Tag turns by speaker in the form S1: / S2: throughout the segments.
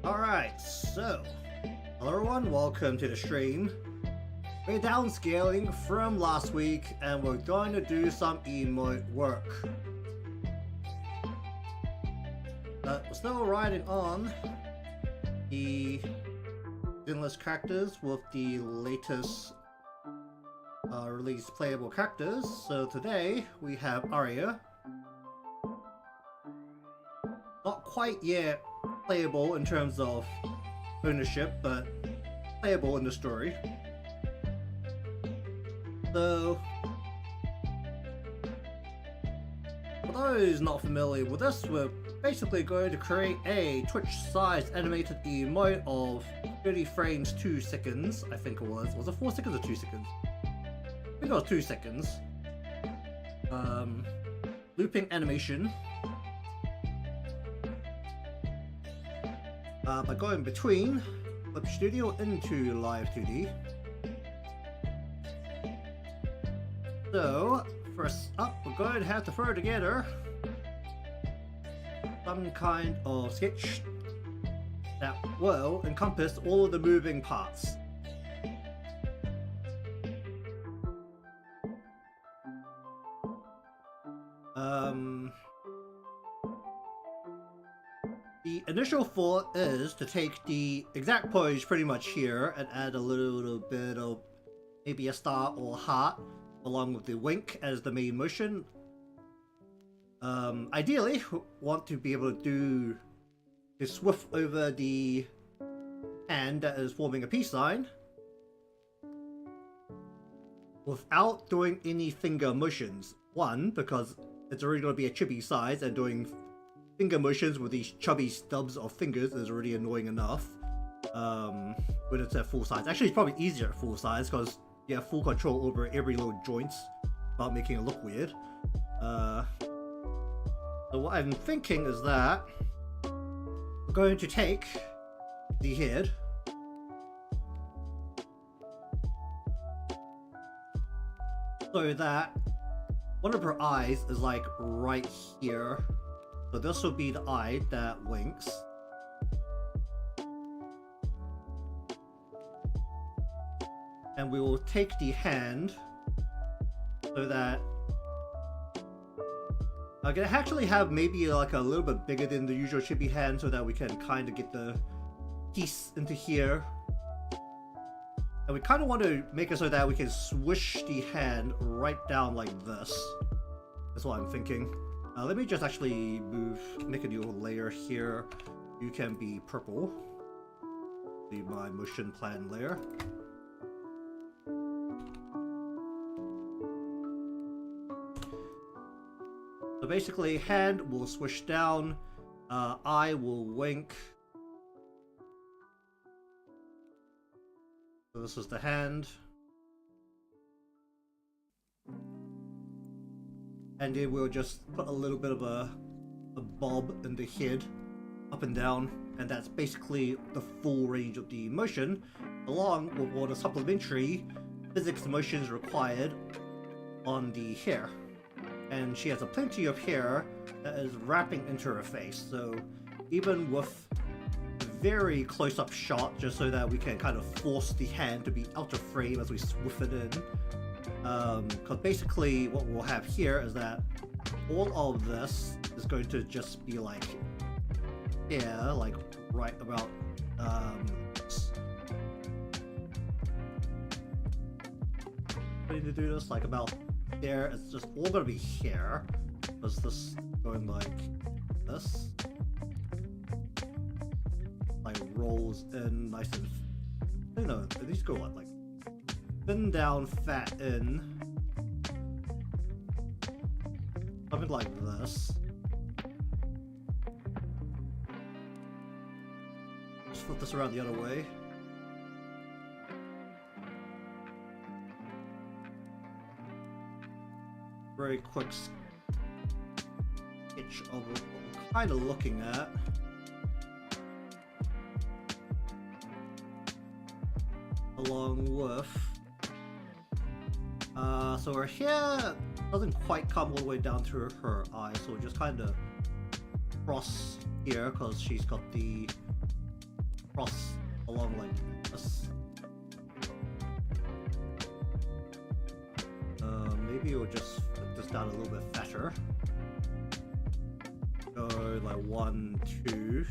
S1: Alright, so hello everyone, welcome to the stream. We're downscaling from last week and we're going to do some emote work. We're still riding on the Zenless characters with the latest released playable characters. So today we have Aria. Not quite yet playable in terms of ownership, but playable in the story. So, for those not familiar with this, we're basically going to create a Twitch-sized animated emote of 30 frames 2 seconds, I think it was. Was it 4 seconds or 2 seconds? I think it was 2 seconds. Looping animation. By going between Flip Studio into Live 2D. So, first up, we're going to have to throw together some kind of sketch that will encompass all of the moving parts. The initial thought is to take the exact pose pretty much here and add a little bit of maybe a star or a heart along with the wink as the main motion. Ideally, want to be able to do the swift over the hand that is forming a peace sign without doing any finger motions. One, because it's already going to be a chibi size and doing finger motions with these chubby stubs of fingers is already annoying enough when it's at full size. Actually, it's probably easier at full size because you have full control over every little joint without making it look weird. So what I'm thinking is that we're going to take the head so that one of her eyes is like right here. So this will be the eye that winks. And we will take the hand so that I can actually have maybe like a little bit bigger than the usual chibi hand so that we can kind of get the piece into here. And we kind of want to make it so that we can swish the hand right down like this. That's what I'm thinking. Let me just actually make a new layer here. You can be purple. Be my motion plan layer. So basically, hand will swish down, eye will wink. So this is the hand. And then we'll just put a little bit of a bob in the head, up and down, and that's basically the full range of the motion, along with all the supplementary physics motions required on the hair. And she has a plenty of hair that is wrapping into her face, so even with a very close-up shot, just so that we can kind of force the hand to be out of frame as we swift it in. Because basically what we'll have here is that all of this is going to just be like, yeah, like right about, ready to do this, like about there. It's just all gonna be here, because this going like this, like rolls in nice and, I don't know, these go what, like thin down, fat in, something like this. Just flip this around the other way. Very quick sketch of what we're kind of looking at. Along with so her hair doesn't quite come all the way down to her eye, so we'll just kind of cross here because she's got the cross along like this. Maybe we'll just put this down a little bit fatter. Go like 1, 2.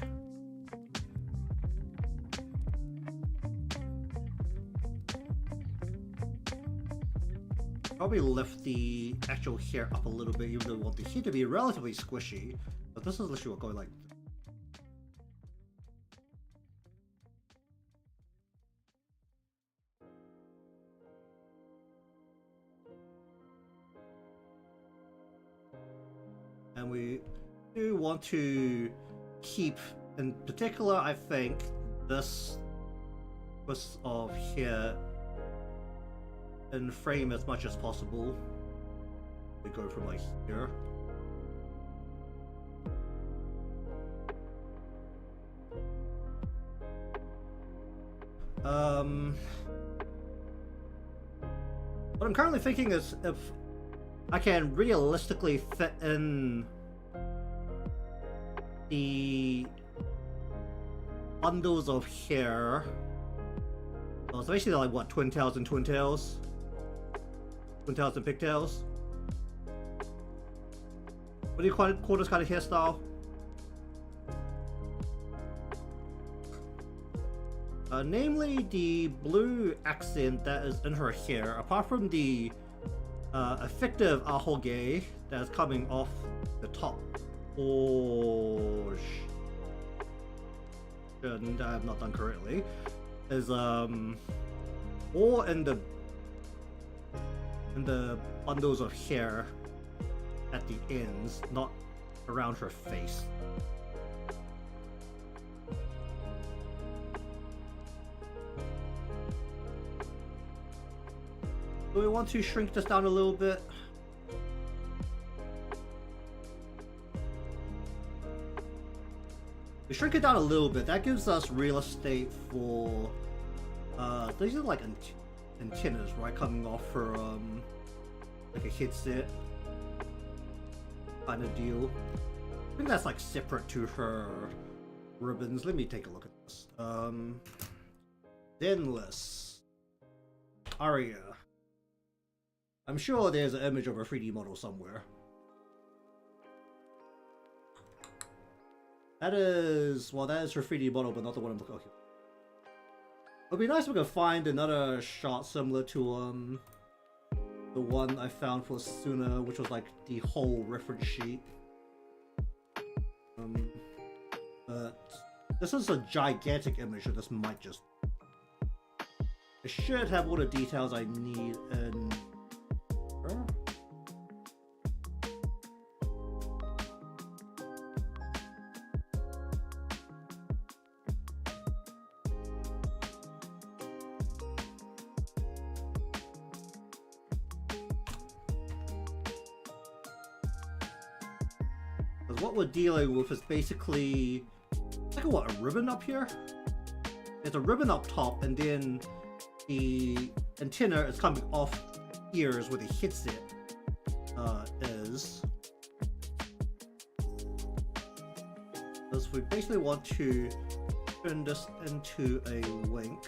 S1: Probably lift the actual hair up a little bit, even though we want the hair to be relatively squishy. But this is literally what going like. And we do want to keep, in particular, I think, this twist of hair in frame as much as possible. We go from like here. What I'm currently thinking is if I can realistically fit in the bundles of hair. Well, it's basically like what, twin tails and twin tails? Twin tails and pigtails? What do you call this kind of hairstyle? Namely the blue accent that is in her hair, apart from the effective ahoge that is coming off the top portion that I have not done correctly, is all in the bundles of hair at the ends, not around her face. Do we want to shrink this down a little bit? We shrink it down a little bit. That gives us real estate for these are like antennas, right, coming off her like a headset kind of deal. I think that's like separate to her ribbons. Let me take a look at this. Zenless. Aria. I'm sure there's an image of a 3D model somewhere. That is, well, that is her 3D model, but not the one I'm looking at. Okay. It'd be nice if we could find another shot similar to the one I found for Suna, which was like the whole reference sheet. But this is a gigantic image, so this might just. I should have all the details I need in. Because what we're dealing with is basically like what, a ribbon up here? There's a ribbon up top, and then the antenna is coming off ears where the headset is. Because we basically want to turn this into a wink.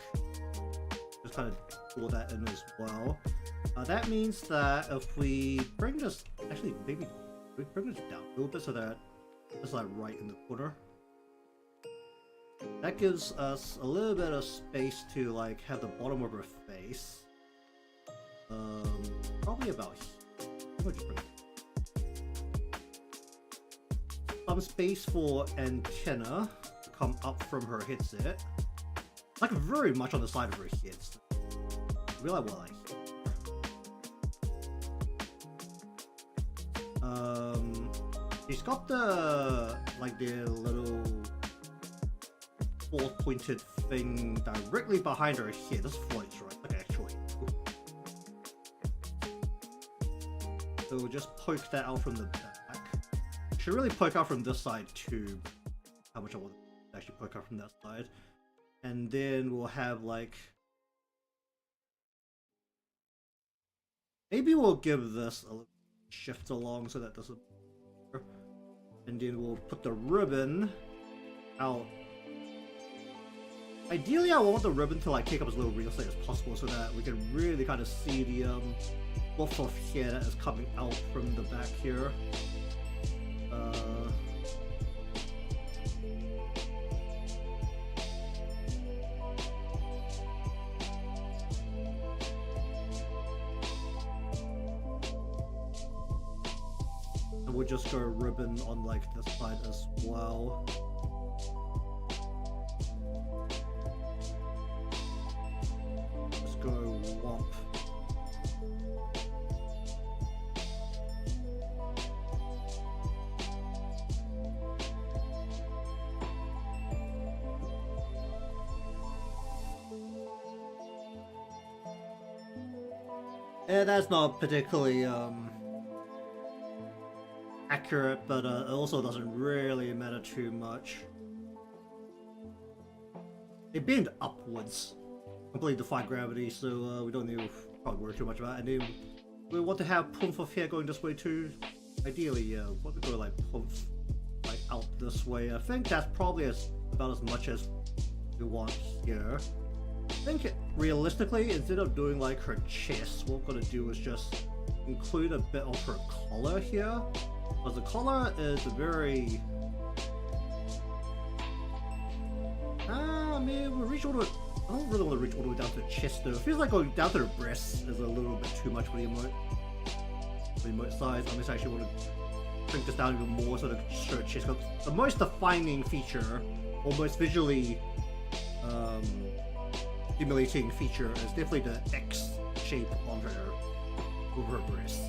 S1: Just kind of pull that in as well. That means that if we bring this, actually maybe we bring this down a little bit so that it's like right in the corner. That gives us a little bit of space to like have the bottom of her face. Probably about here. We'll just bring it. Some space for antenna to come up from her headset. Like very much on the side of her head. Really well, like. She's got the like the little four pointed thing directly behind her head. This floats, right? Okay, actually. So we'll just poke that out from the back. Should really poke out from this side too. How much I want to actually poke out from that side. And then we'll have like. Maybe we'll give this a little shift along so that doesn't. And then we'll put the ribbon out Ideally, I want the ribbon to like take up as little real estate as possible so that we can really kind of see the waft of hair that is coming out from the back here. And we'll just go ribbon on like this side as well. Just go womp. Yeah, that's not particularly accurate, but it also doesn't really matter too much. They bend upwards, completely defy gravity, so we don't need to probably worry too much about it. And then we want to have poof of hair going this way too. Ideally, yeah, we want to go like poof, like out this way. I think that's probably about as much as we want here. I think realistically, instead of doing like her chest, what we're gonna do is just include a bit of her collar here. Because the collar is a very... I mean, we'll reach all the way... I don't really want to reach all the way down to the chest though. It feels like going down to the breasts is a little bit too much for the emote. The emote size. I just actually want to shrink this down even more so that show chest. The most defining feature, or most visually stimulating feature, is definitely the X shape on her, over her breasts.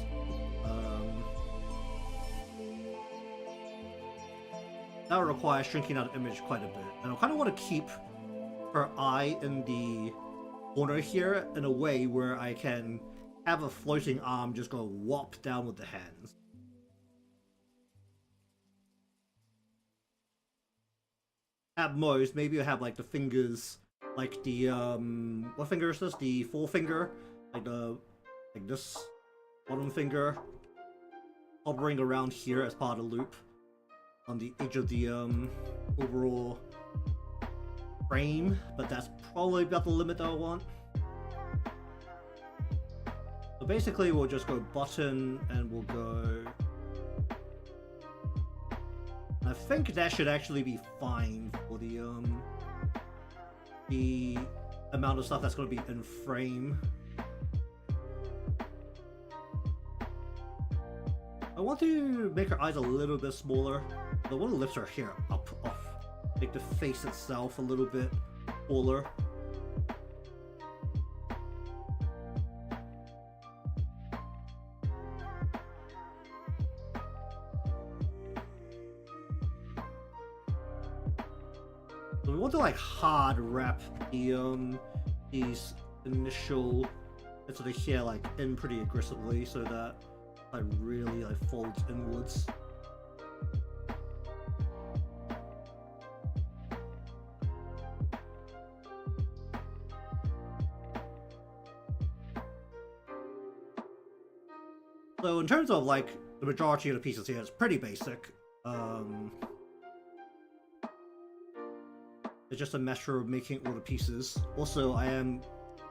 S1: That would require shrinking out the image quite a bit. And I kind of want to keep her eye in the corner here in a way where I can have a floating arm just go whop down with the hands. At most, maybe I have like the fingers, like the what finger is this? The forefinger, like this bottom finger, hovering around here as part of the loop on the edge of the overall frame, but that's probably about the limit that I want. So basically we'll just go button and we'll go... I think that should actually be fine for the amount of stuff that's going to be in frame. I want to make her eyes a little bit smaller. I want to lift her hair up off, make the face itself a little bit fuller. So we want to like hard wrap the these initial bits of the hair like in pretty aggressively so that I really like folds inwards. So in terms of like the majority of the pieces here, it's pretty basic. It's just a matter of making all the pieces. Also, I am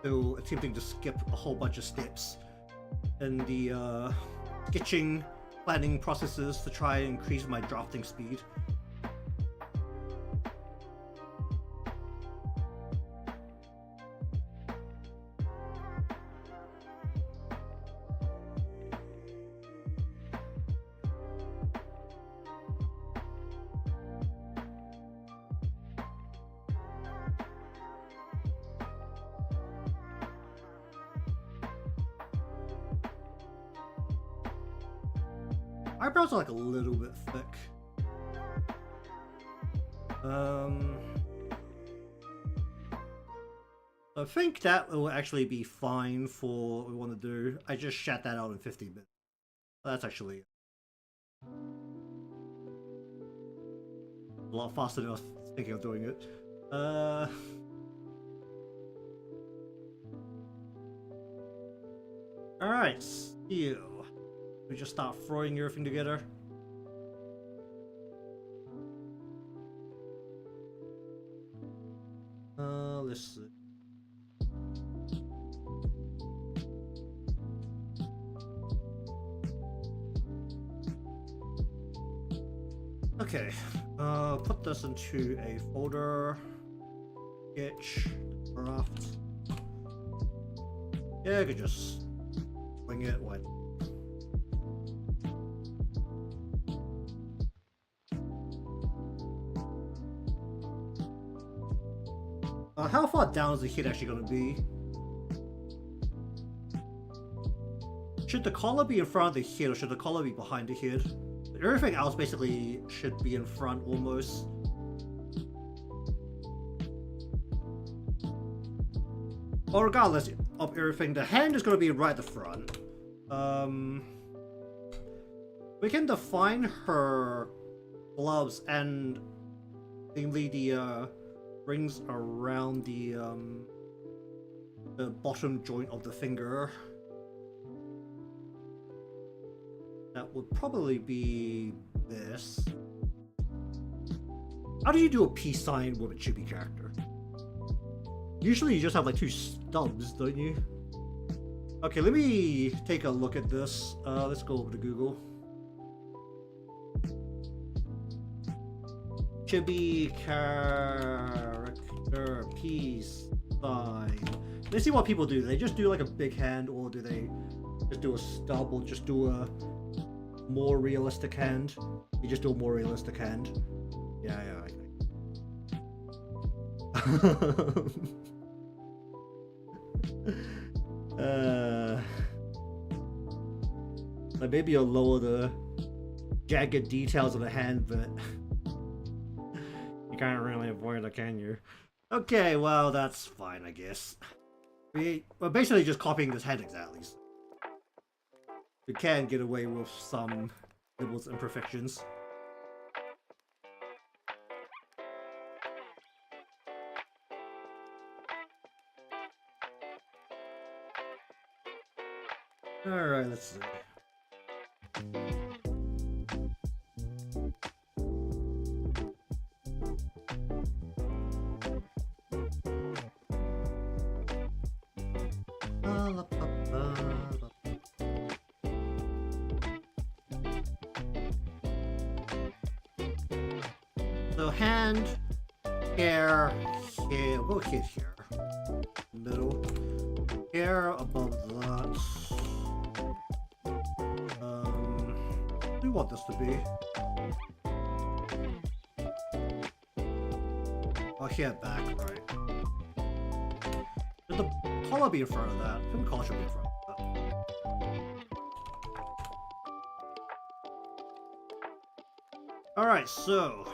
S1: still attempting to skip a whole bunch of steps in the sketching, planning processes to try and increase my drafting speed. Eyebrows are like a little bit thick. I think that will actually be fine for what we want to do. I just shat that out in 50 bits. That's actually a lot faster than I was thinking of doing it. Alright, you. We just start throwing everything together. let's see. Okay, put this into a folder. Sketch, craft. Yeah, I could just wing it. What? How far down is the hit actually going to be? Should the collar be in front of the hit, or should the collar be behind the hit? Everything else basically should be in front almost. Well, regardless of everything, the hand is going to be right at the front. We can define her gloves and namely the rings around the bottom joint of the finger. That would probably be this. How do you do a peace sign with a chibi character? Usually you just have like two stubs, don't you? Okay, let me take a look at this. Let's go over to Google. Chibi character peace sign. Let's see what people do. Do they just do like a big hand, or do they just do a stub, or just do a more realistic hand? You just do a more realistic hand. Yeah, like maybe you'll lower the jagged details of the hand, but you can't really avoid it, can you? Okay, well, that's fine, I guess. We're basically just copying this hand exactly. So we can get away with some nibbles and imperfections. Alright, let's see. So hand, hair, hair, we'll hit here. Middle. Hair above that. What do we want this to be? Oh, hair back, right. Should the collar be in front of that? I think the collar should be in front of that. Alright, so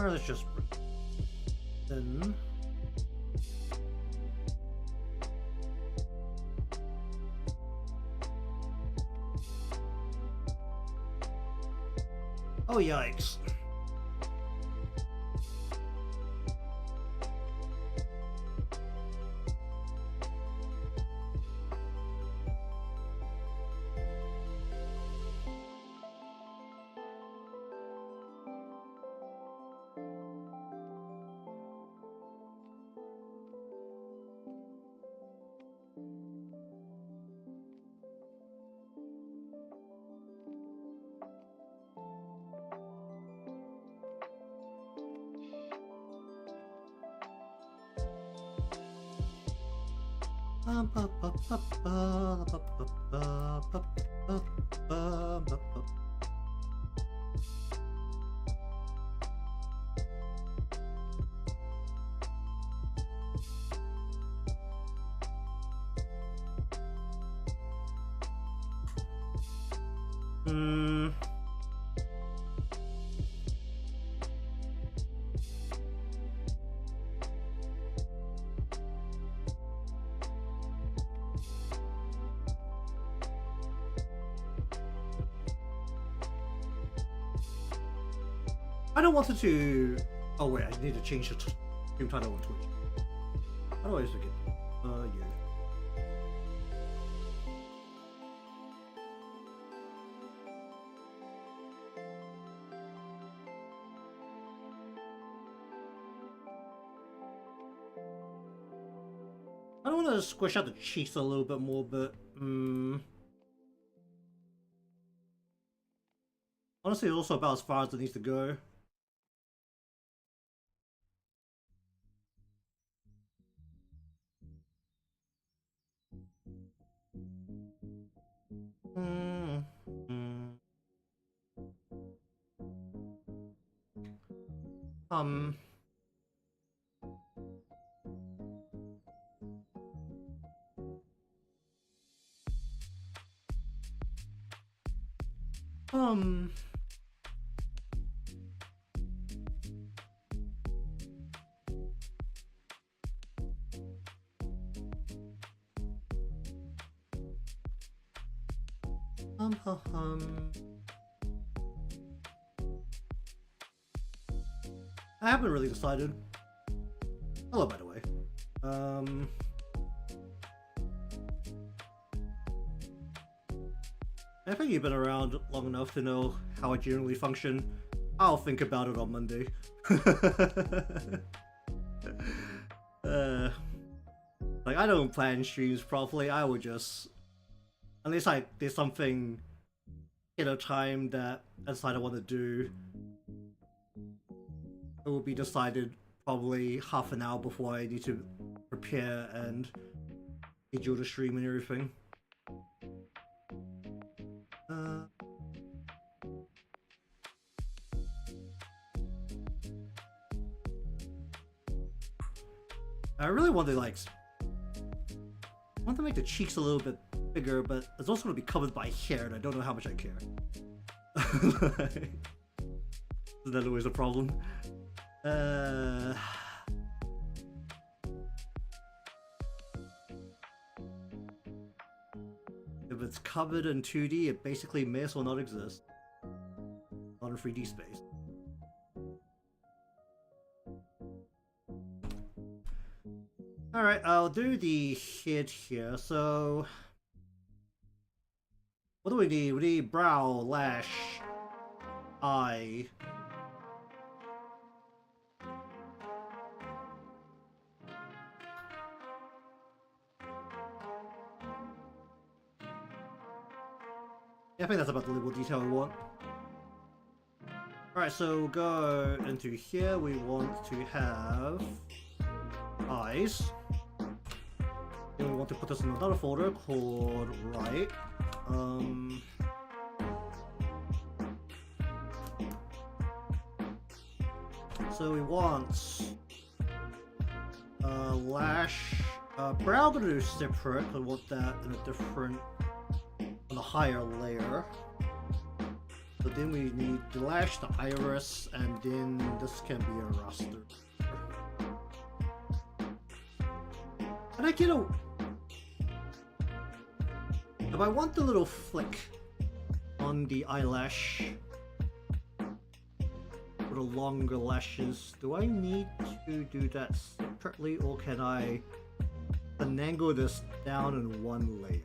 S1: let's just then Oh, yikes. I don't want it to. Oh wait, I need to change the stream title on Twitch. How do I forget? Yeah. I don't want to squish out the cheeks a little bit more, but honestly, it's also about as far as it needs to go. Um. I haven't really decided. Hello, by the way. I think you've been around long enough to know how I generally function. I'll think about it on Monday. Like, I don't plan streams properly. I would just, unless there's something in a time that I decide I want to do, it will be decided probably half an hour before I need to prepare and schedule the stream and everything. I really want to make the cheeks a little bit bigger, but it's also going to be covered by hair, and I don't know how much I care. That's always a problem. If it's covered in 2D, it basically may as well not exist. Not in 3D space. Alright, I'll do the head here. So, what do we need? We need brow, lash, eye. Yeah, I think that's about the little detail we want. Alright, so go into here. We want to have eyes. Then we want to put this in another folder called right. So we want lash, brow. Gonna do separate. I want that in a different, on a higher layer. So then we need the lash, the iris, and then this can be a raster. And I get a... If I want the little flick on the eyelash, for the longer lashes, do I need to do that separately, or can I finagle this down in one layer?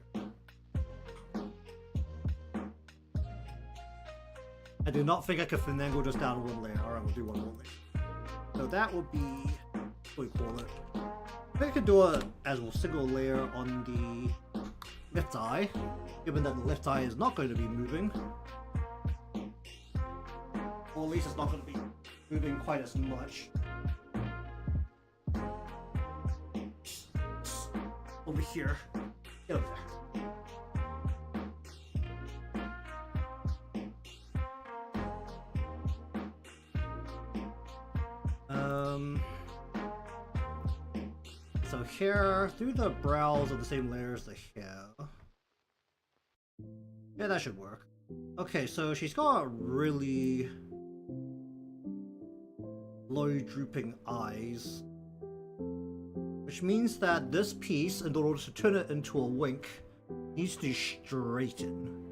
S1: I do not think I can finagle this down in one layer. Alright, we'll do one more layer. So that would be, what do we call it? I think I can do it as a single layer on the left eye, given that the left eye is not going to be moving. Or at least it's not going to be moving quite as much. Over here. Get over there. So hair through the brows of the same layer as the hair. Yeah, that should work. Okay, so she's got really low drooping eyes, which means that this piece, in order to turn it into a wink, needs to straighten.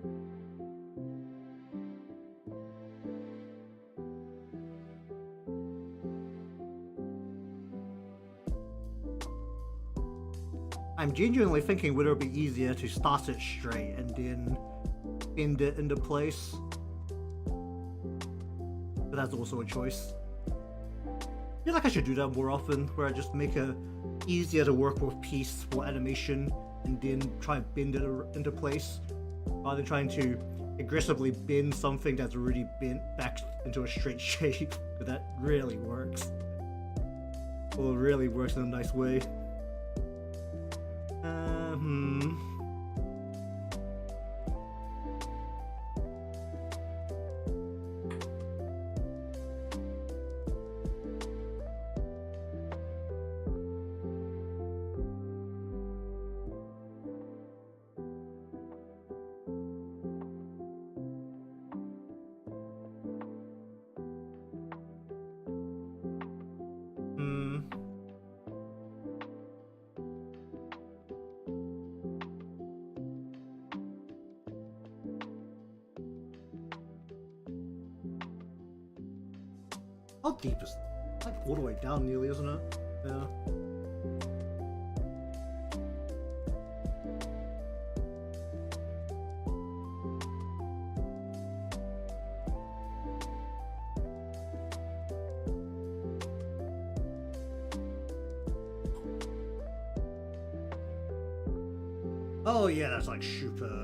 S1: I'm genuinely thinking would it be easier to start it straight and then bend it into place. But that's also a choice. I feel like I should do that more often, where I just make it easier to work with piece for animation and then try and bend it into place, rather than trying to aggressively bend something that's already bent back into a straight shape. But that really works. Well, it really works in a nice way. How deep is it? Like all the way down nearly, isn't it? Yeah. Oh yeah, that's like super.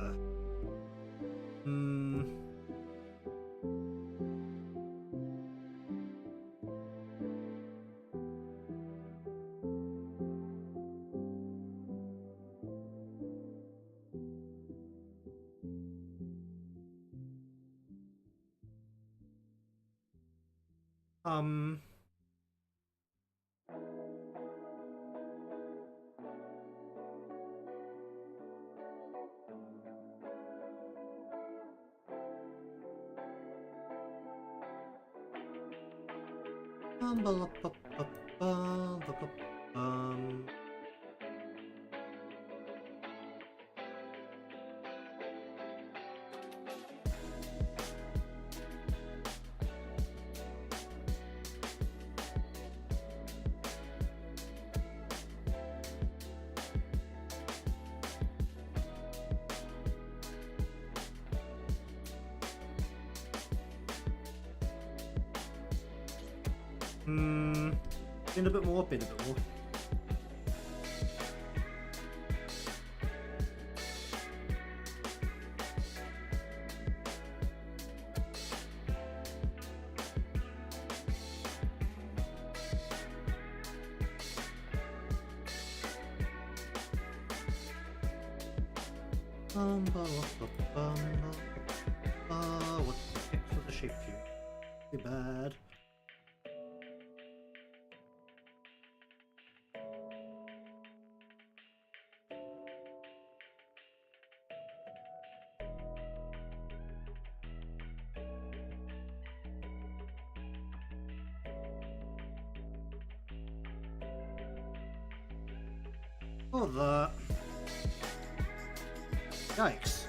S1: Bend a bit more, bend a bit more. What the heck's with the shape here? Too bad. Oh, the... Yikes.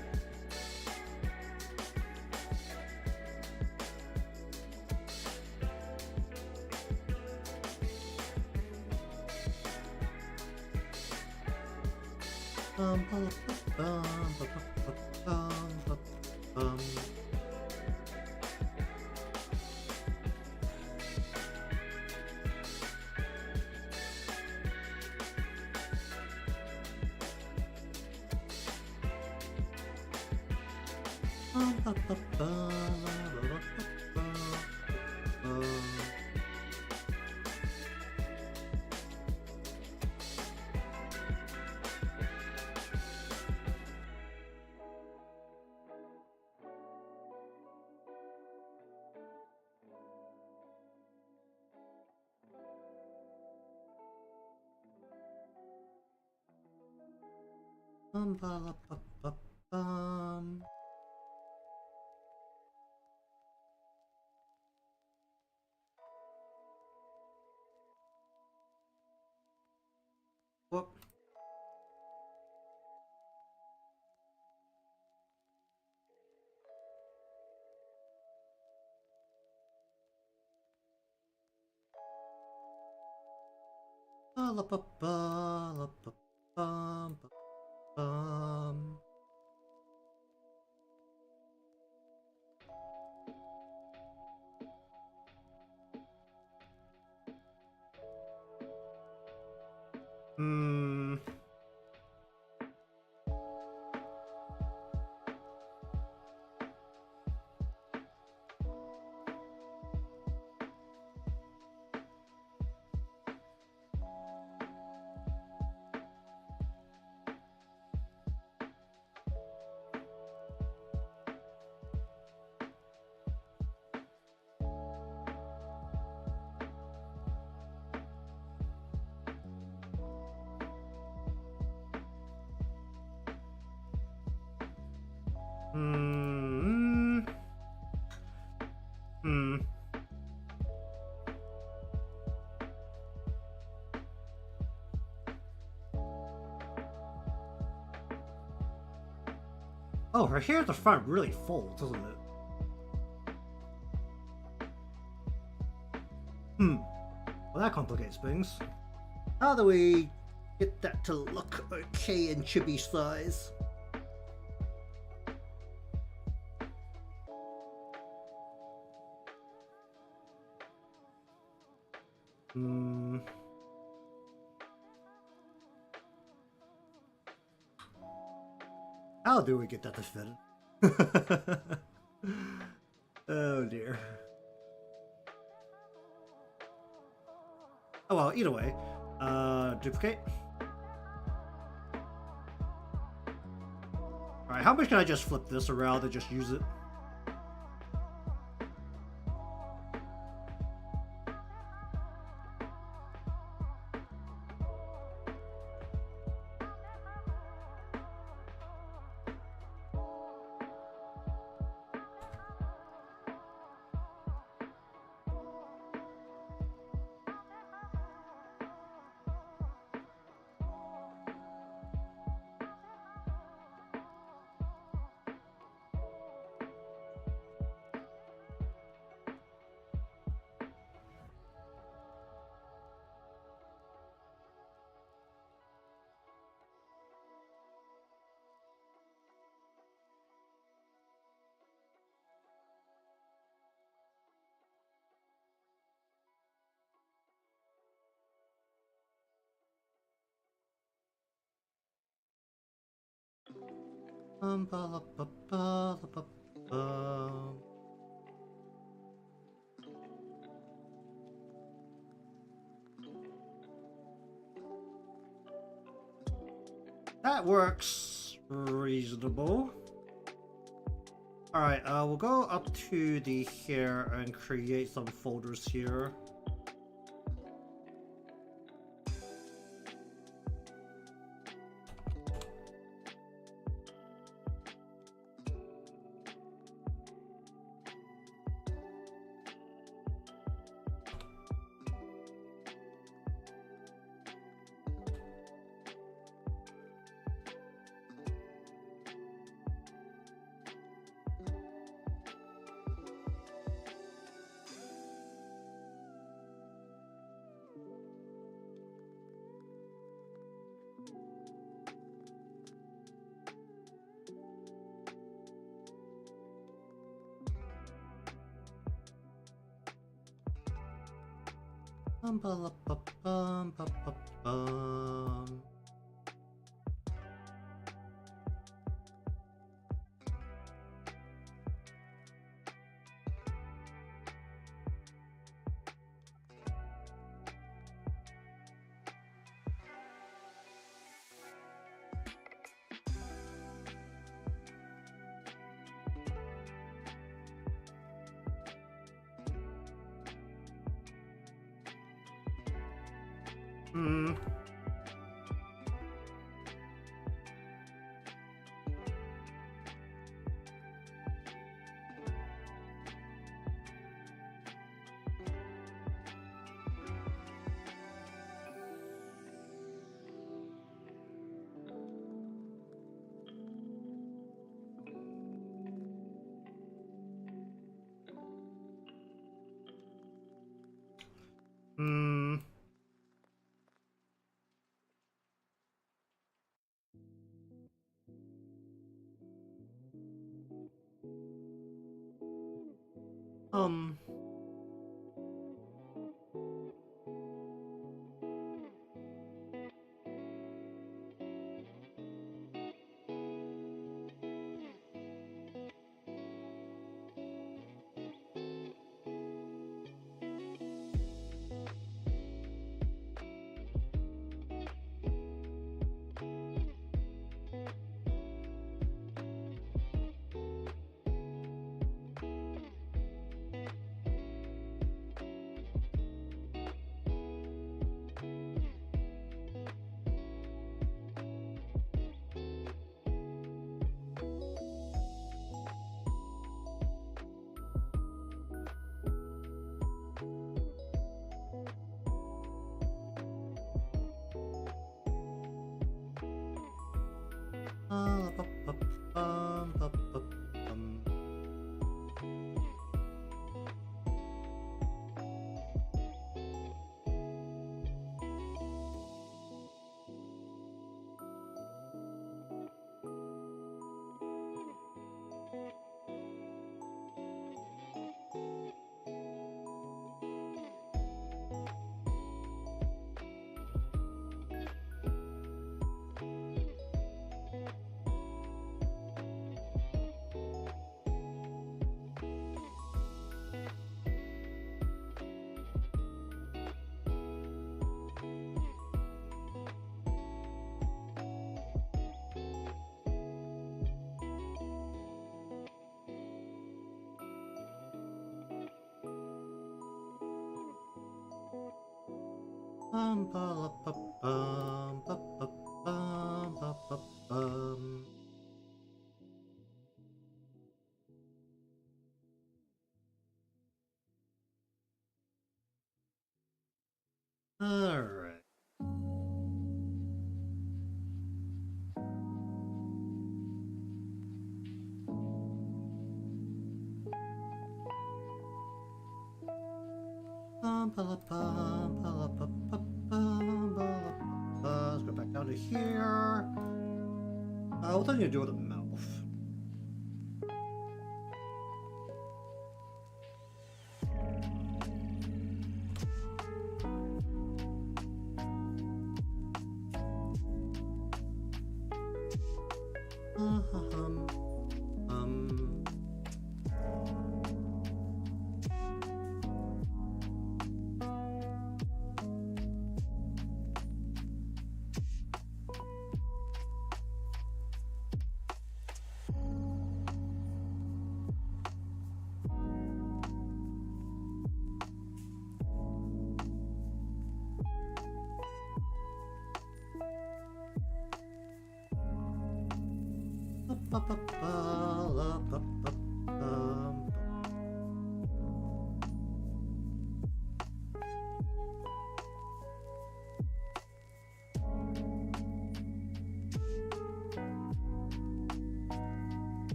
S1: Whoop. Hmm. Hmm. Hmm. Oh, her hair at the front really folds, doesn't it? Hmm. Well, that complicates things. How do we get that to look okay in chibi size? Hmm. How do we get that to fit? Oh dear. Oh well, either way. Duplicate. Alright, how much can I just flip this around and just use it? Ba, la, ba, ba, la, ba, ba. That works reasonable. Alright, we'll go up to the here and create some folders here. Ba, la, ba, bum, ba, ba, bum. Hmm. Hmm. Um. Ba, ba, ba, bum, ba, ba, bum. Ba, la, ba, bum, ba, ba, bum, ba, ba, bum. All right. Bum, ba, la, bum, ba, la, ba, ba, bum, ba, la, ba, ba. Let's go back down to here. What's I need to do with the mouth? Um, um. Ba, ba, ba, la, ba, ba, bum.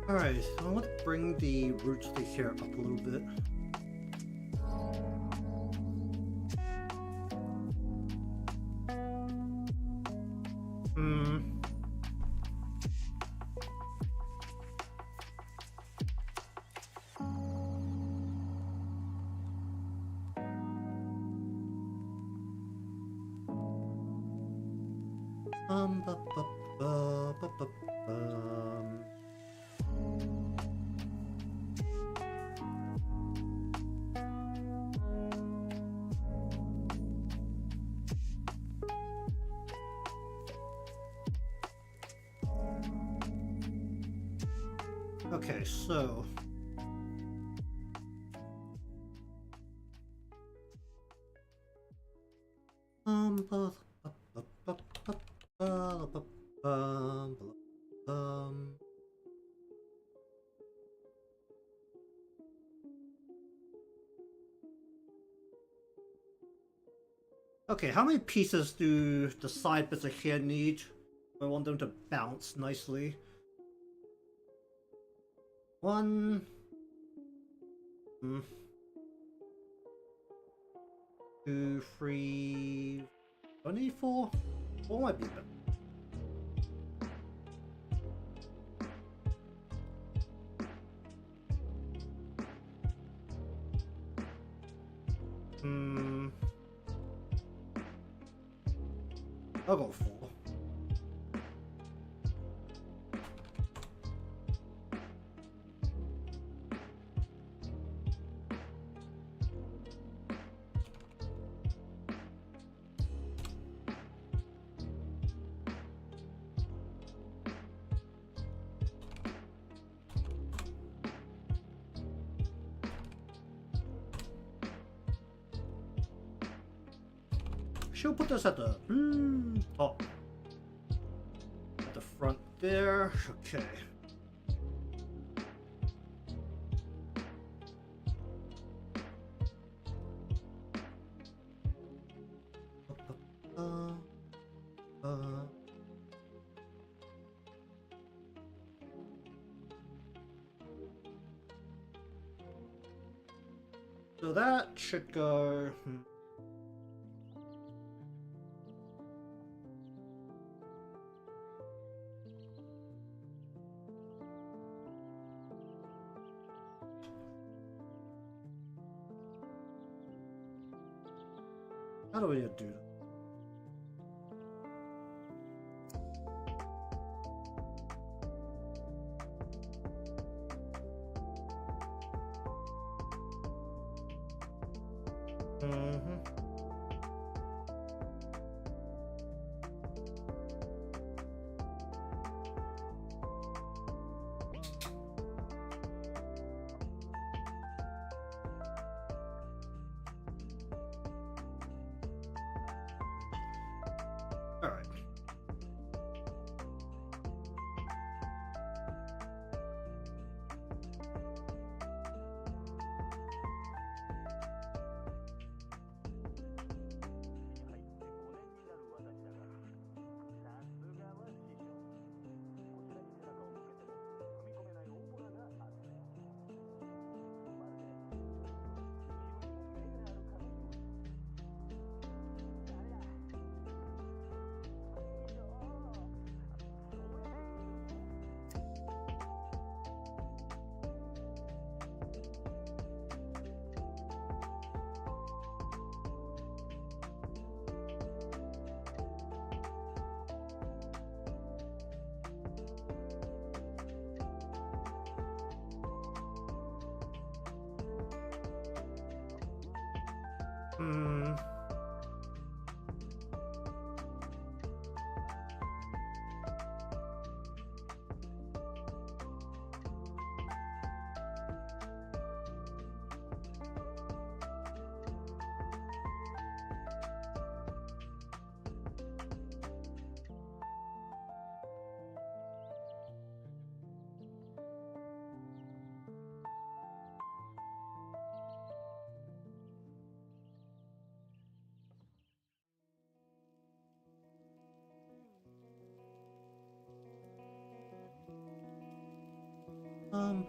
S1: Alright, so I want to bring the roots of the hair up a little bit. Hmm. bu- bu- bu- bu- bu- Okay, so bu- bu- bu- bu- bu- bu- bu- okay, how many pieces do the side bits of here need? I want them to bounce nicely. 1, 2, 3, 24? 4 might be better. I'll go 4. She'll put this at the top. At the front there. Okay. So that should go. How do we do that? All right.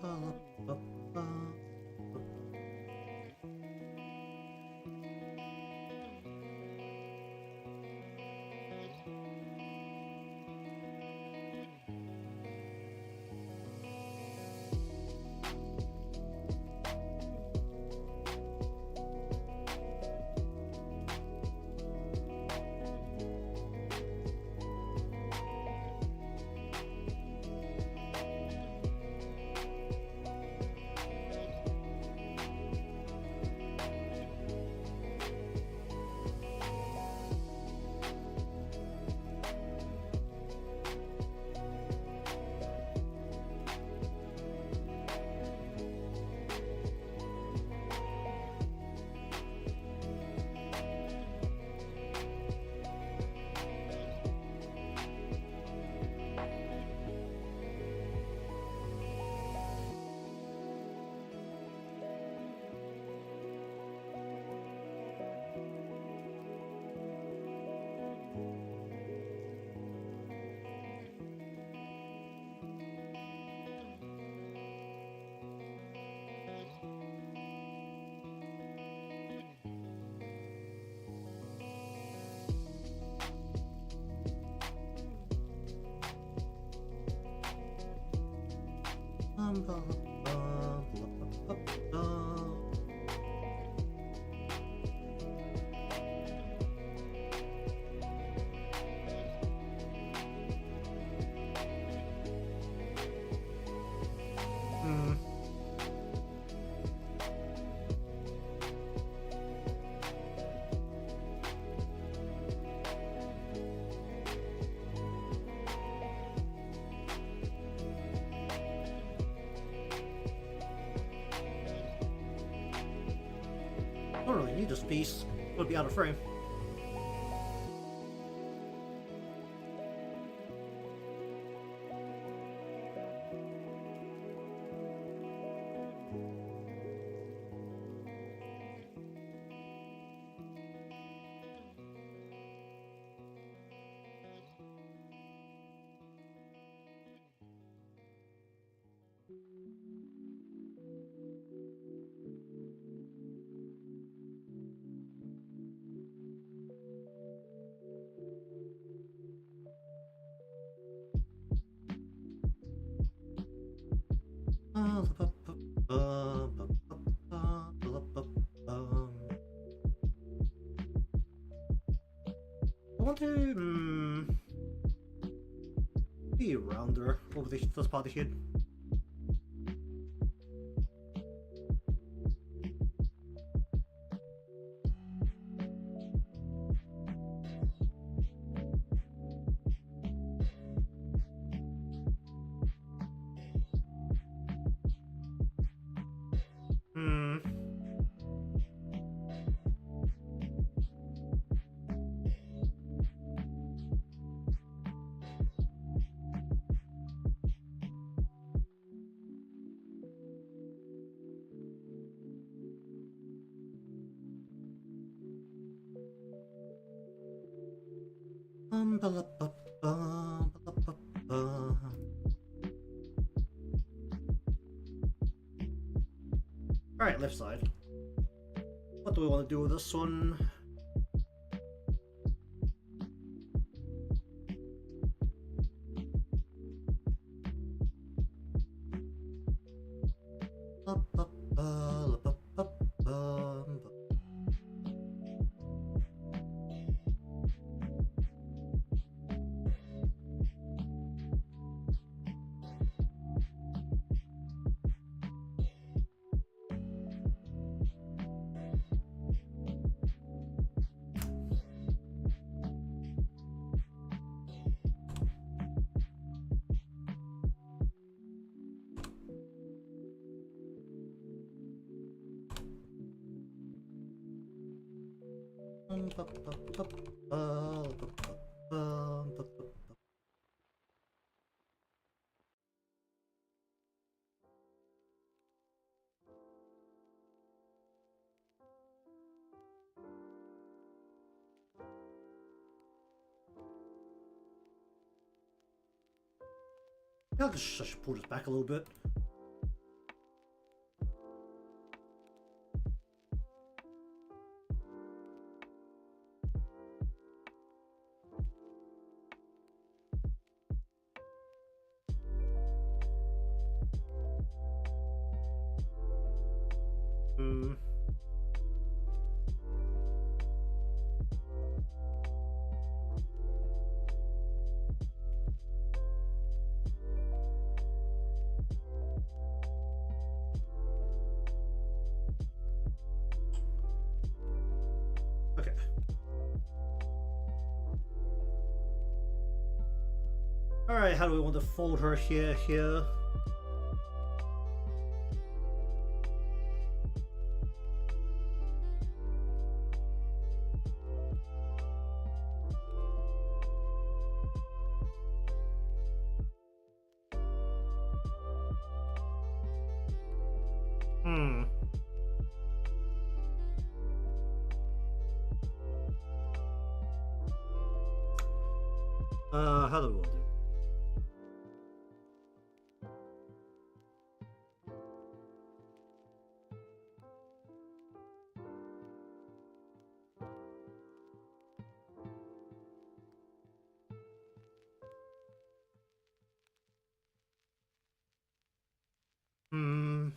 S1: Ba, ba, ba. I don't really need this piece. It would be out of frame. I want to be around there over this part of the head. Alright, left side. What do we want to do with this one? I should pull this back a little bit. Okay. Alright, how do we want to fold her here? How do we want to do? Hmm.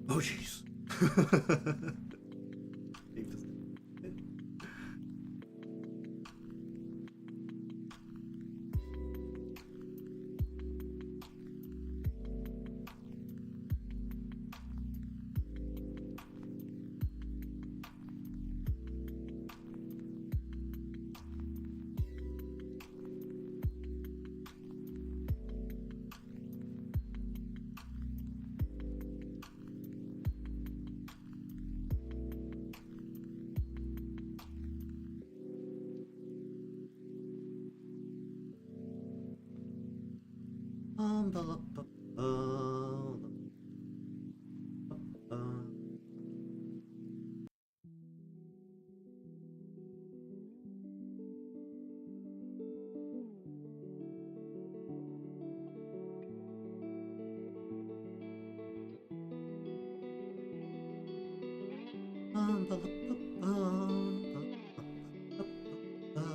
S1: Oh jeez. Ba, ba, ba, ba. Ba, ba, ba, ba, ba, ba, ba.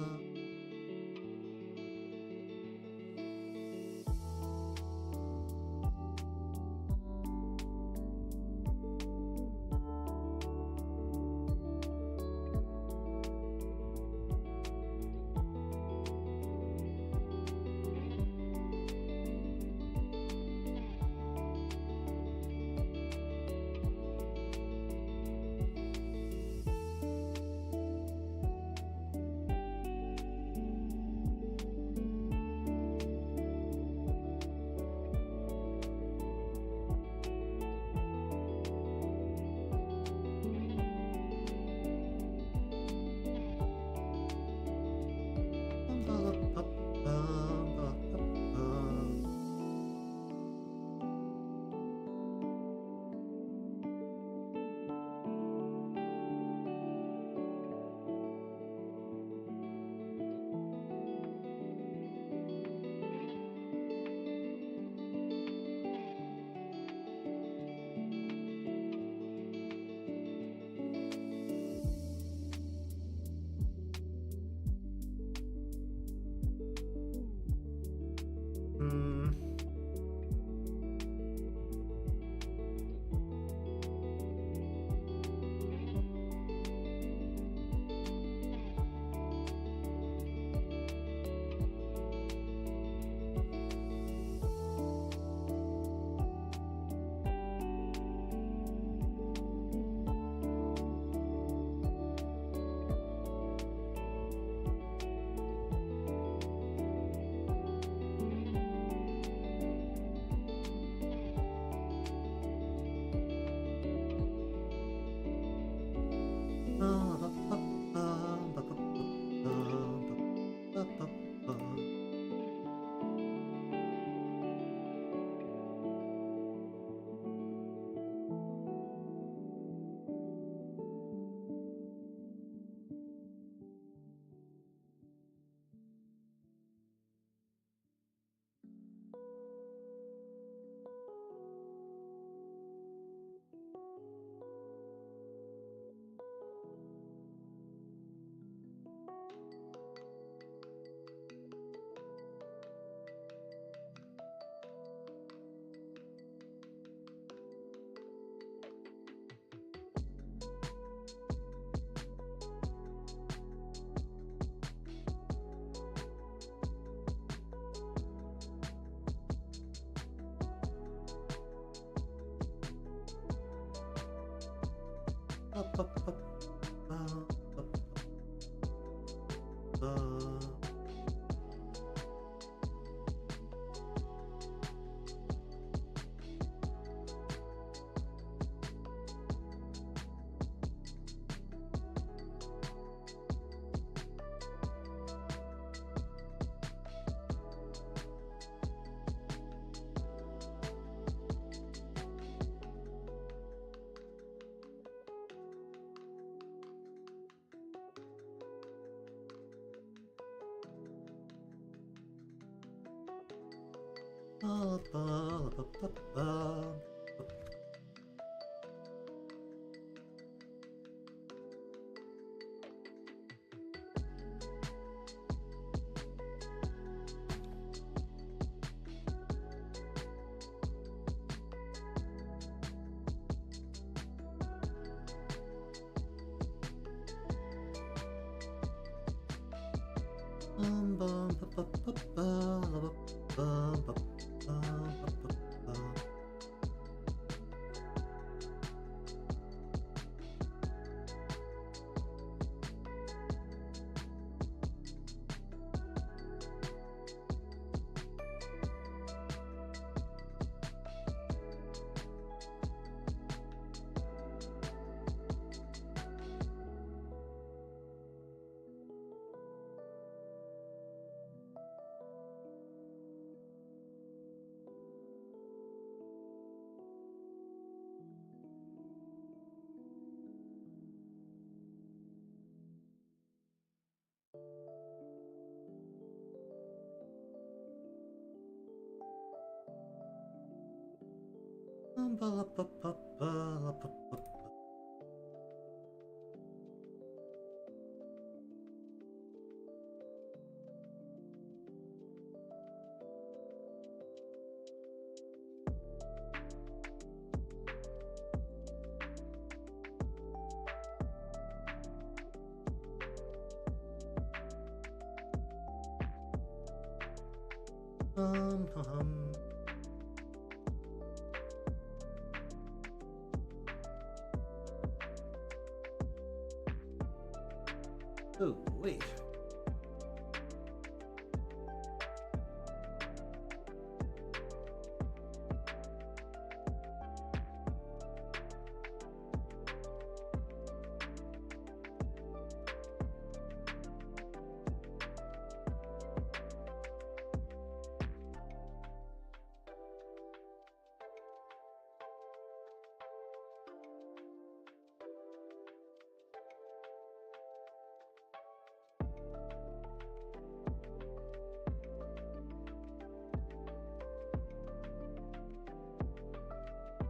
S1: Oh, wait.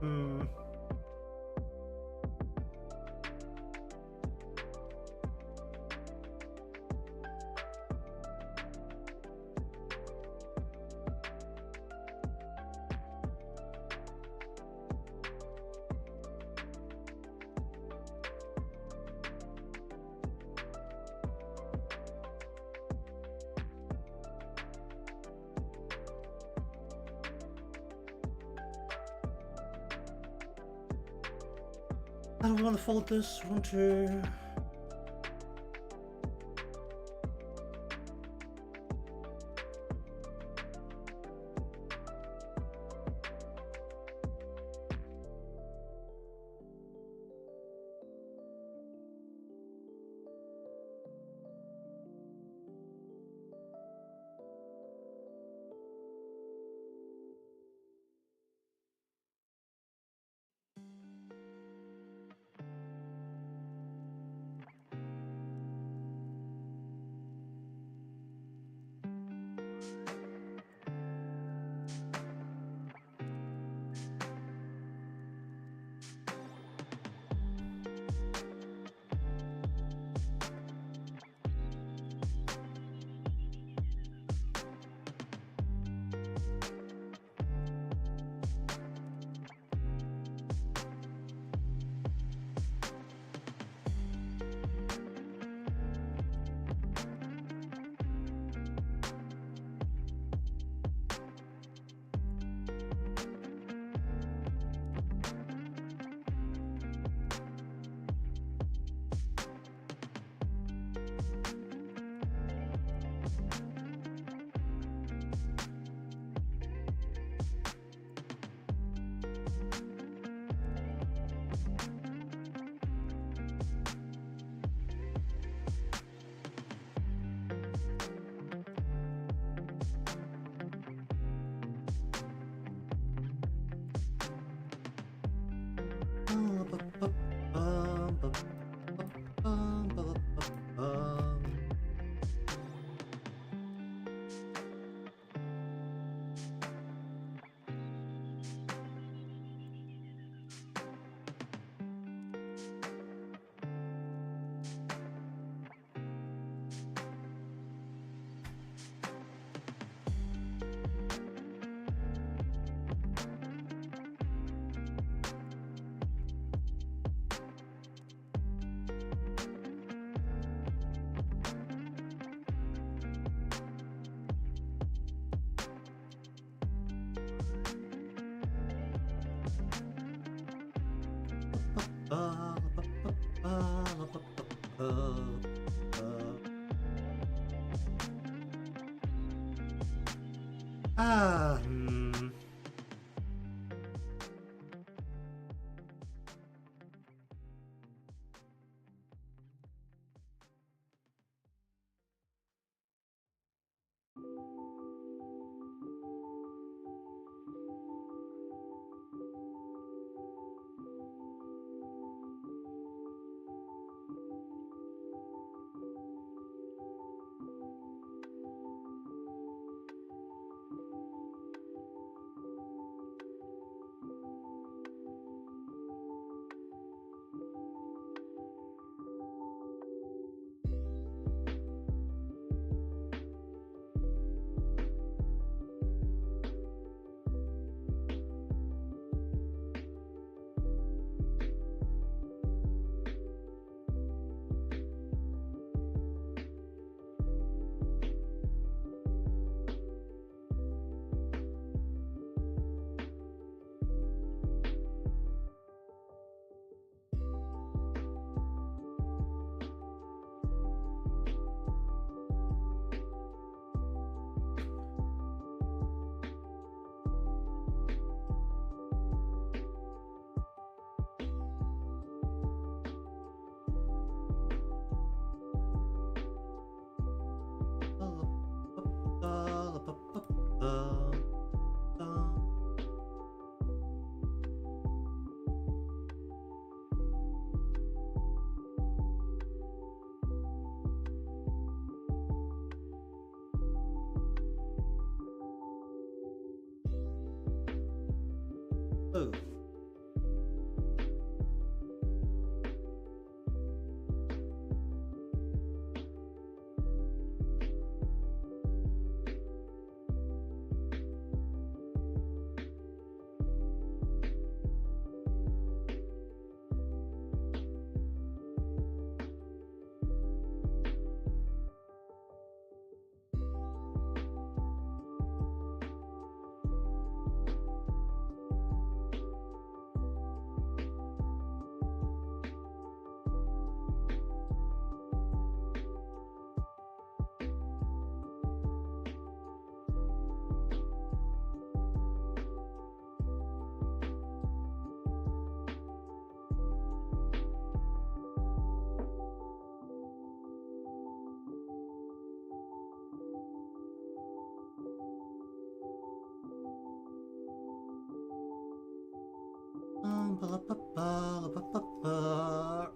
S1: Hmm. I don't want to fold this. I want to. Ah, hmm. Oh.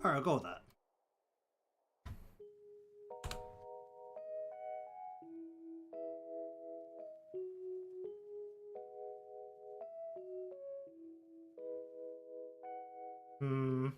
S1: Alright, I'll go with that. Hmm.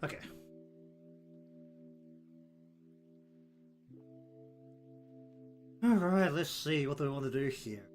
S1: Okay. Alright, let's see, what do we want to do here?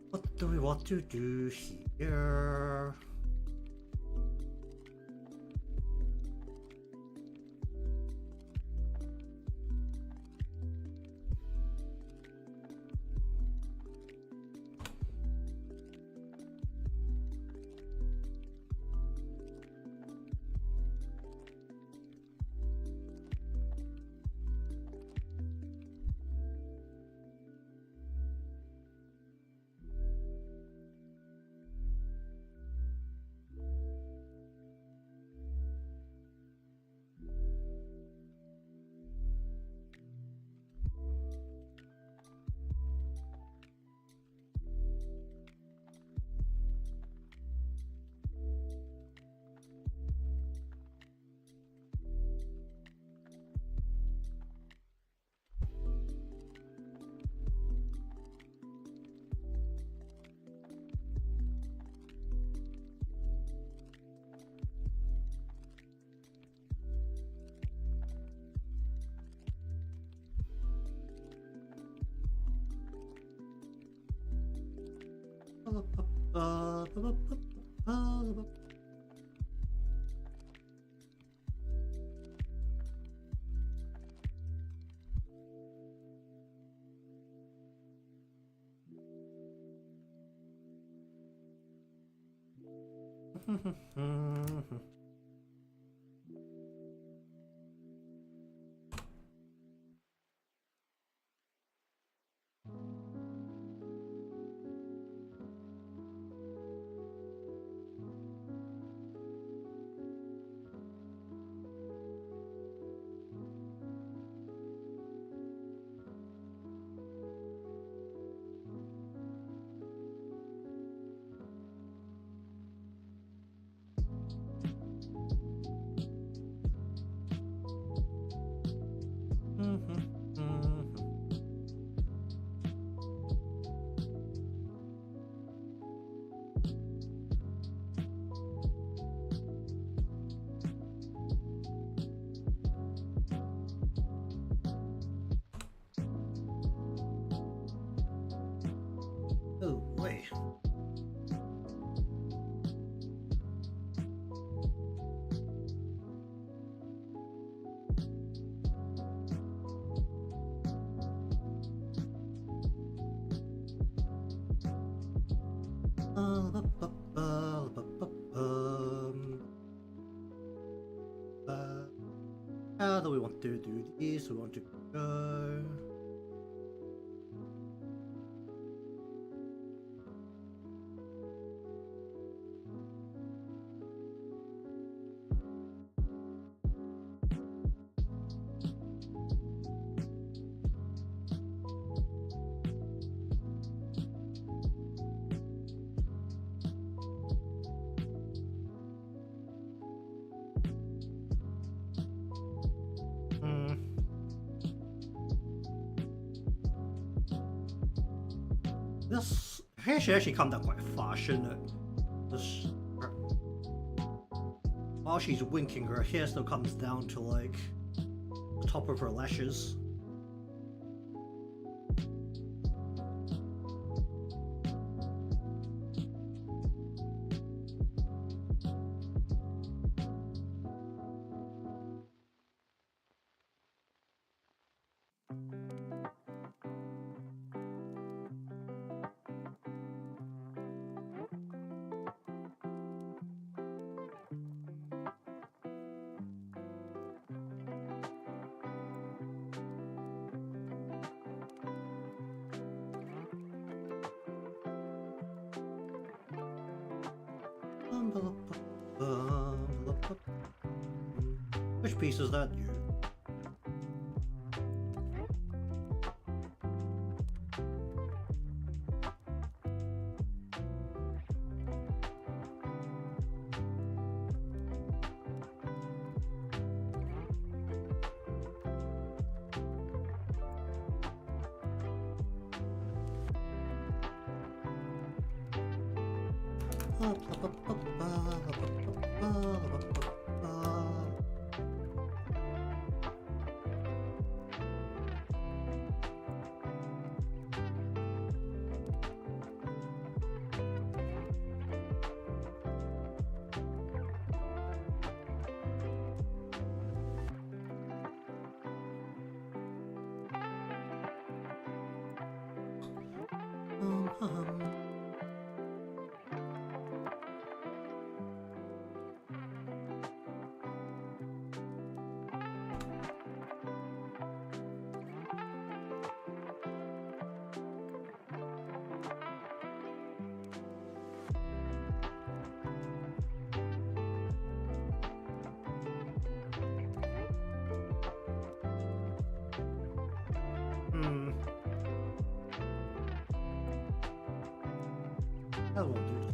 S1: What do we want to do here? Oh boy. to do this, we want to go. This hair should actually come down quite fast, shouldn't it? This, while she's winking, her hair still comes down to like the top of her lashes. Which piece is that? That won't do.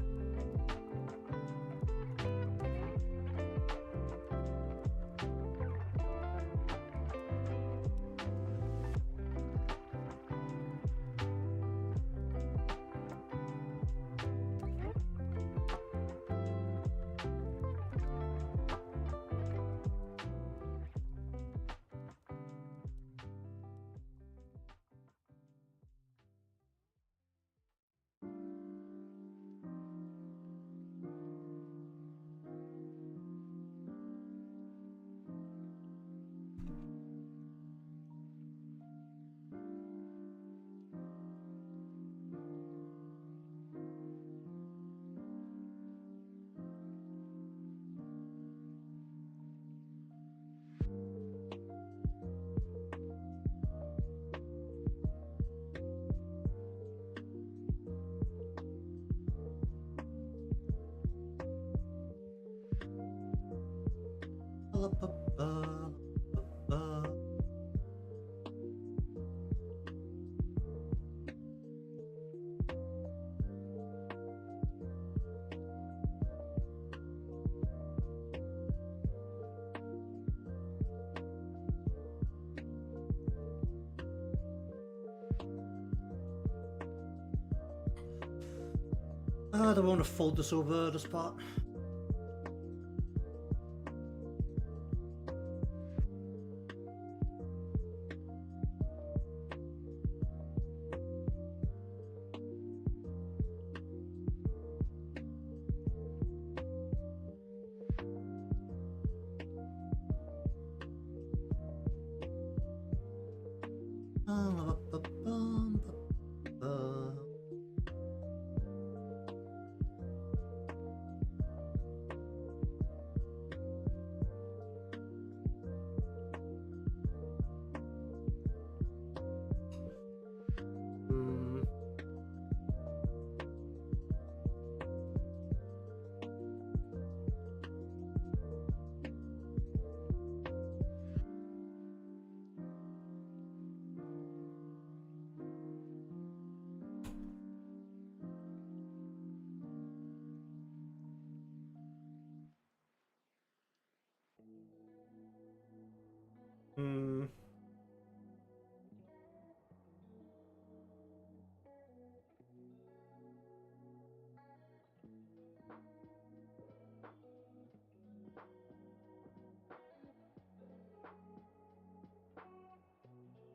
S1: I don't want to fold this over this part.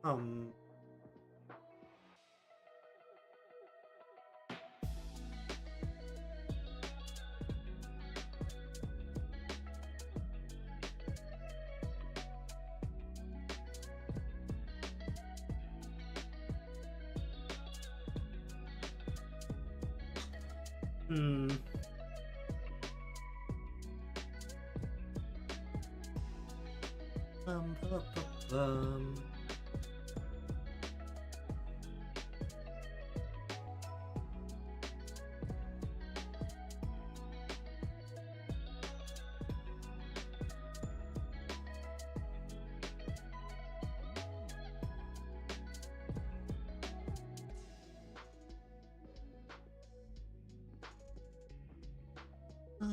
S1: Um. Hmm. Ba, ba, bum. Ba,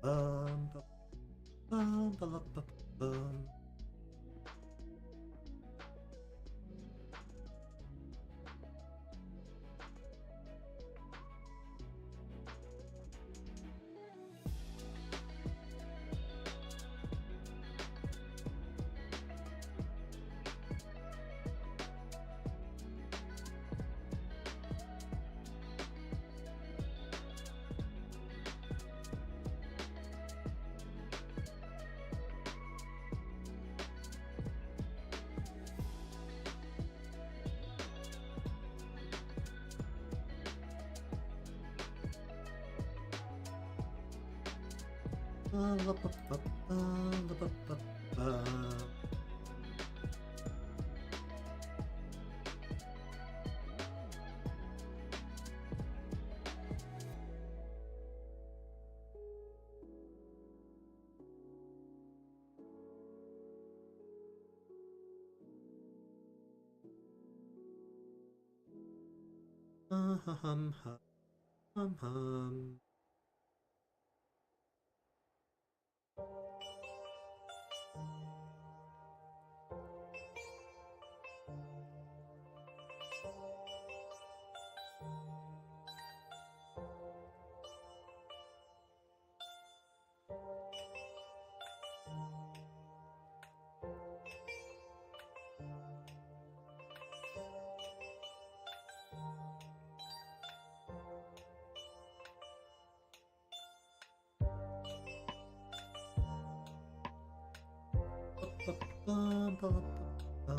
S1: bum, ba, bum, ba, la, ba, bum. Ba, la, ba, ba, ba, la, ba, ba, ba. Hum, hum, hum, hum. Ba, ba, ba, ba, ba.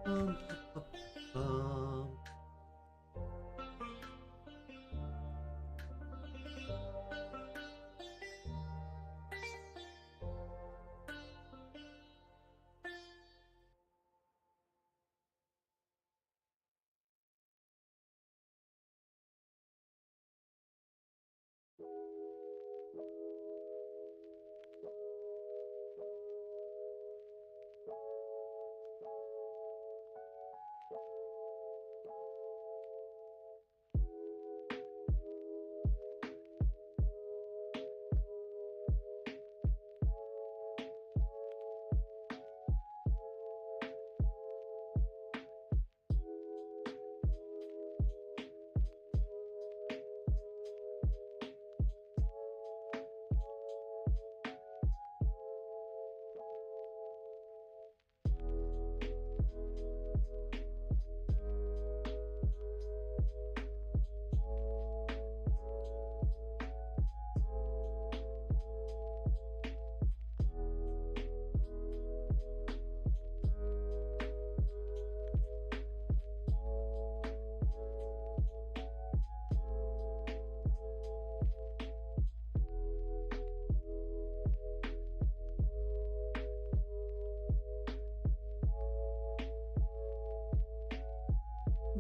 S1: Ba, ba, ba.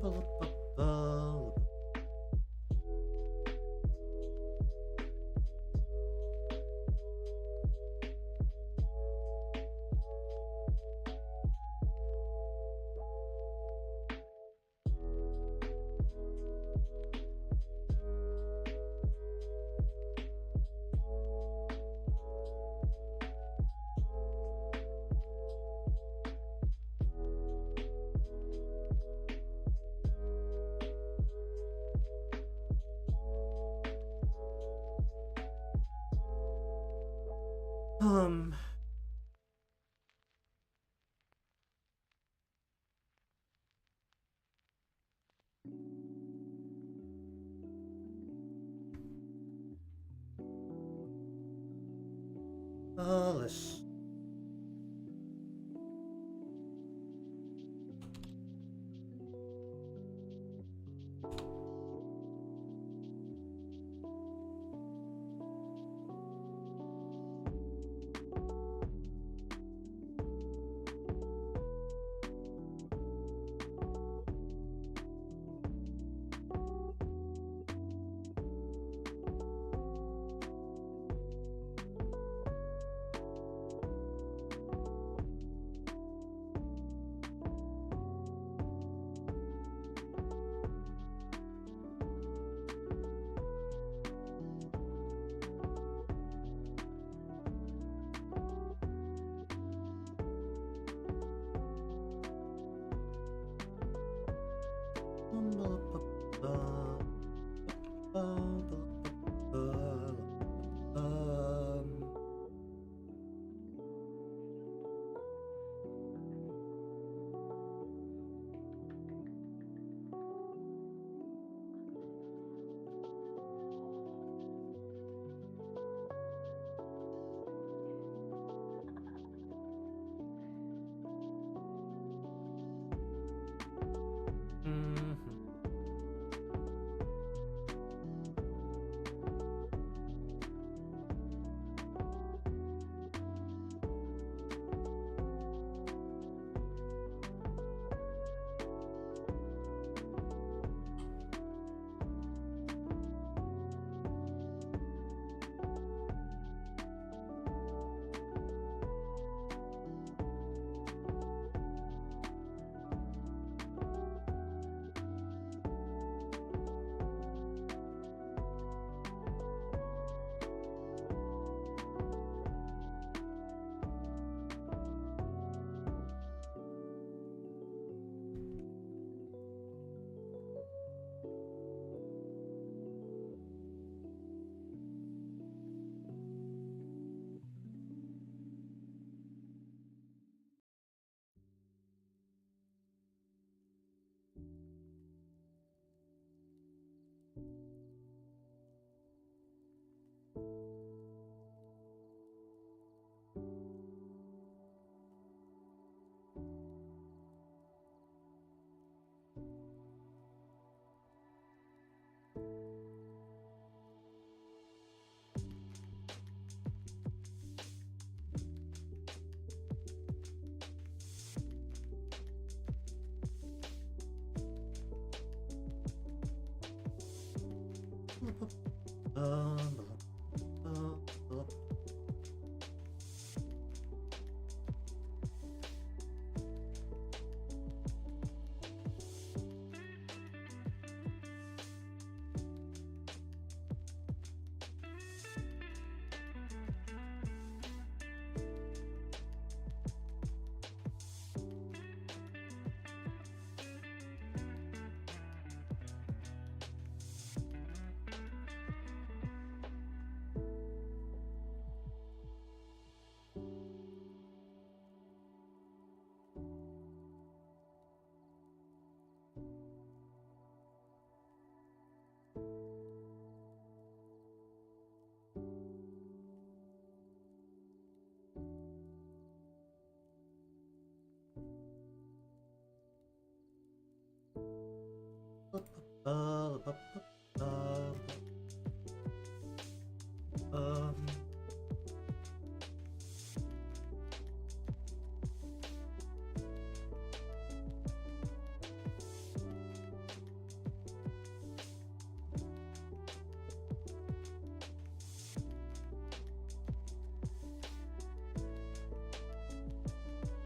S1: Let's.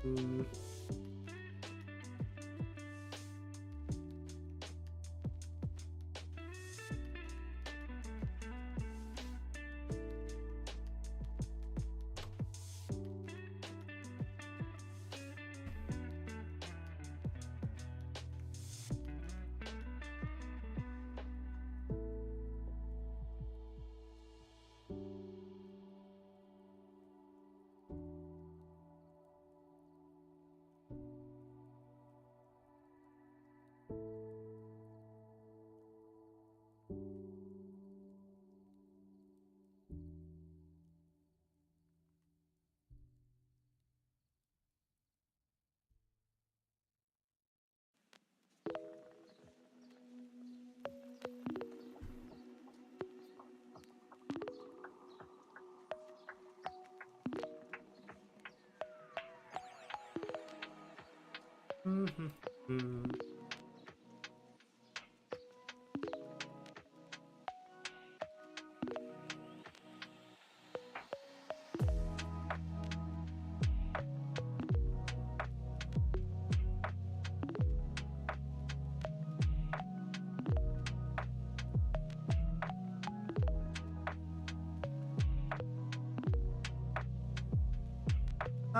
S1: Hmm.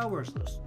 S1: Where's this?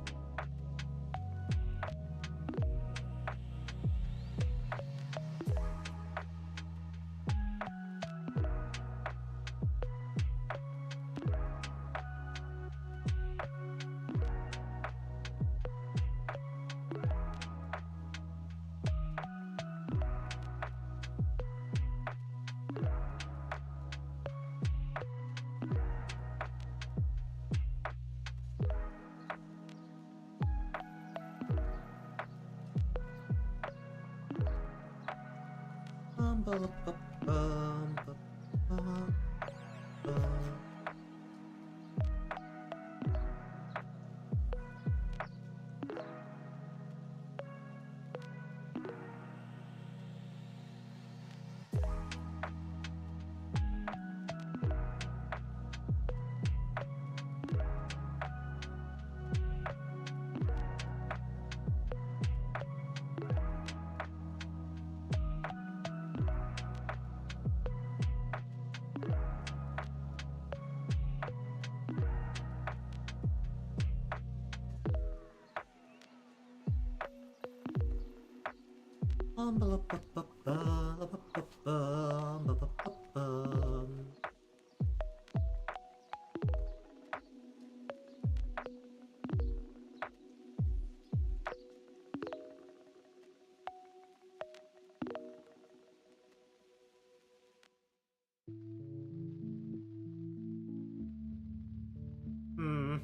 S1: Hmm.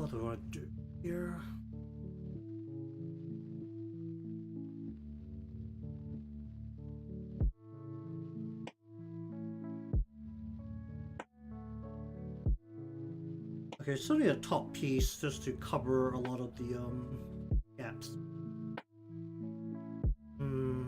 S1: What do I want to do here? Okay, so need a top piece just to cover a lot of the gaps. Hmm.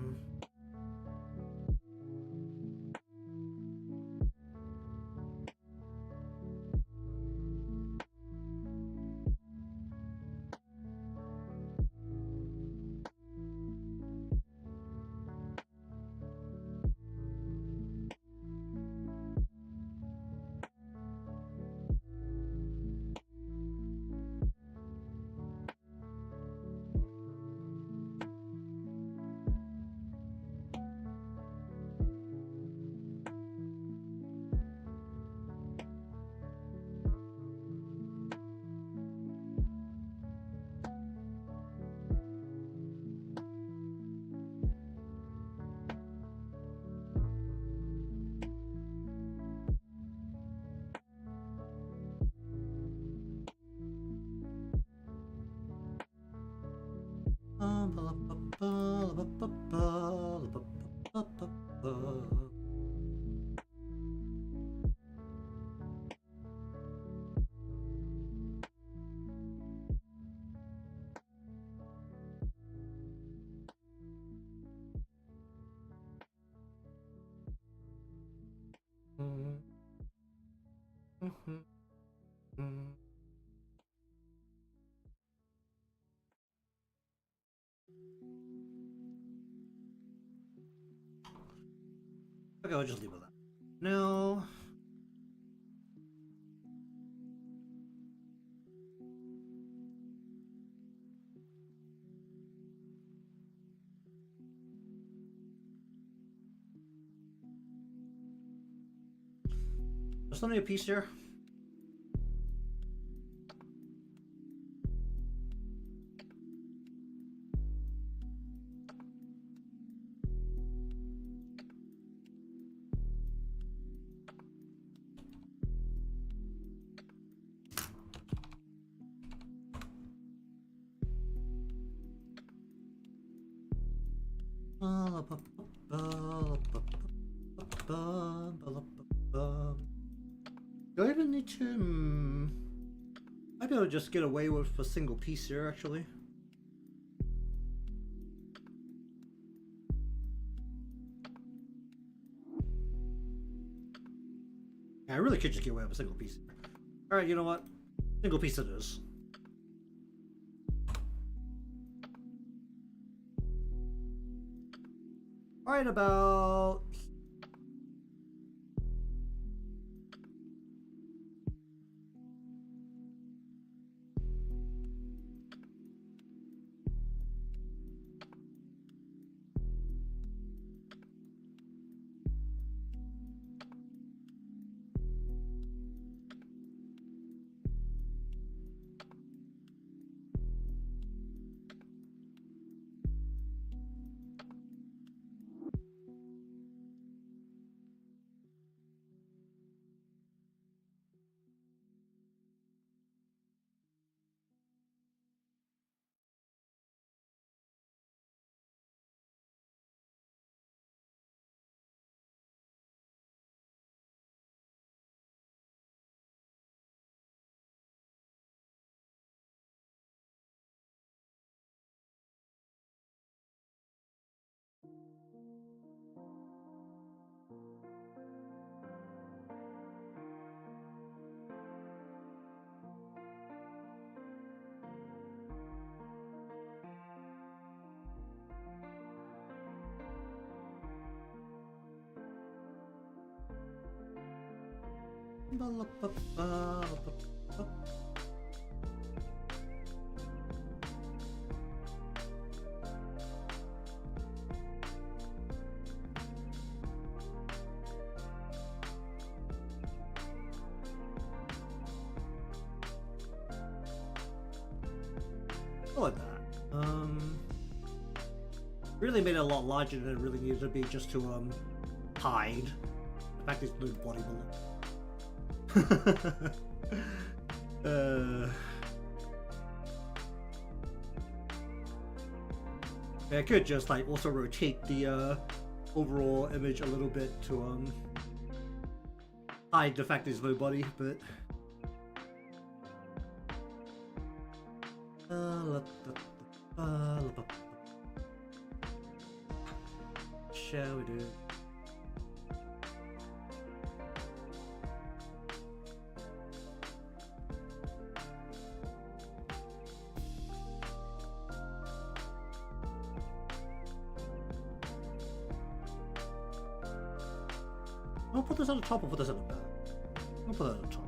S1: Okay, I'll just leave it at that. Now, there's only a piece here. Do I even need to? Might be able to just get away with a single piece here, actually. Yeah, I really could just get away with a single piece. Alright, you know what? Single piece it is. Right about... like that. Really made it a lot larger than it really needed to be just to hide the fact it's no body below. I could just like also rotate the overall image a little bit to hide the fact there's no body, but shall we do? I'll put this on the top or put this on the back. I'll put it on the top.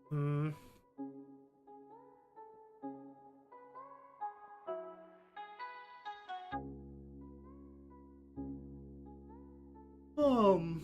S1: Hmm. Um.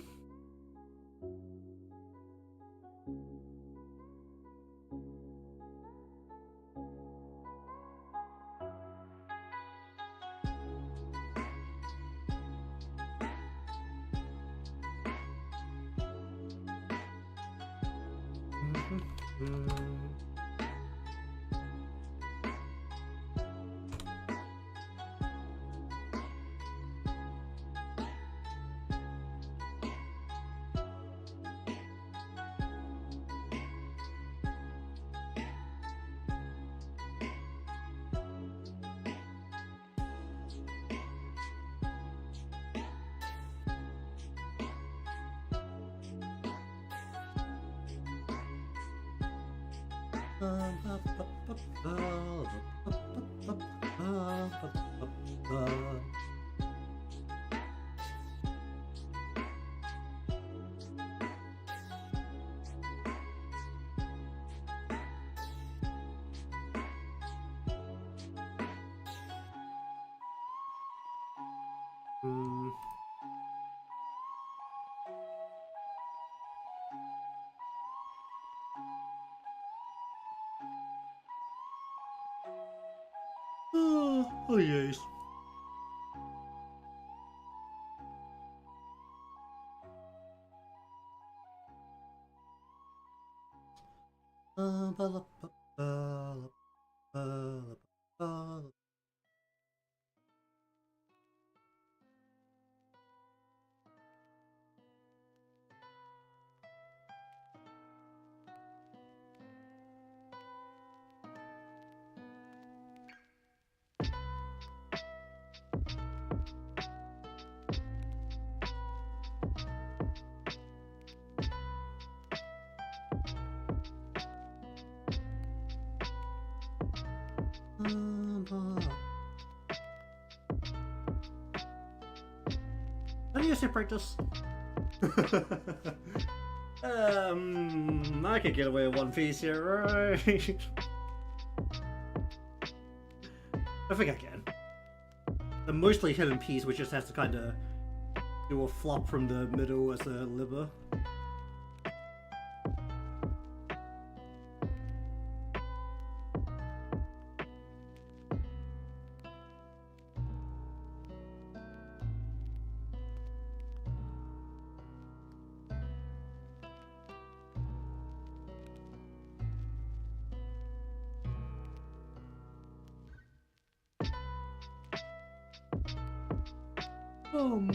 S1: Oh yes. How do you separate this? I could get away with one piece here, right? I think I can. The mostly hidden piece, which just has to kind of do a flop from the middle as a liver. Um.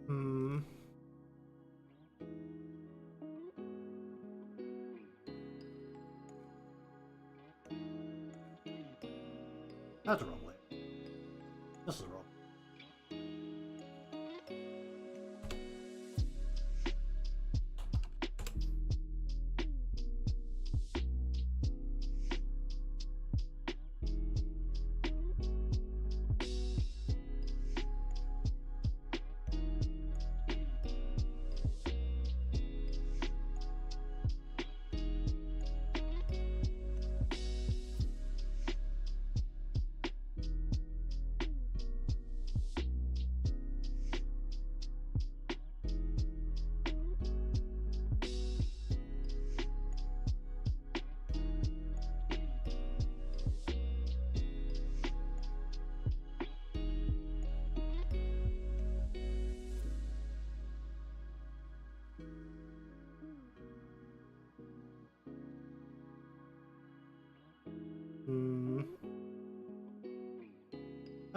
S1: Hmm. That's the wrong way. This is the wrong.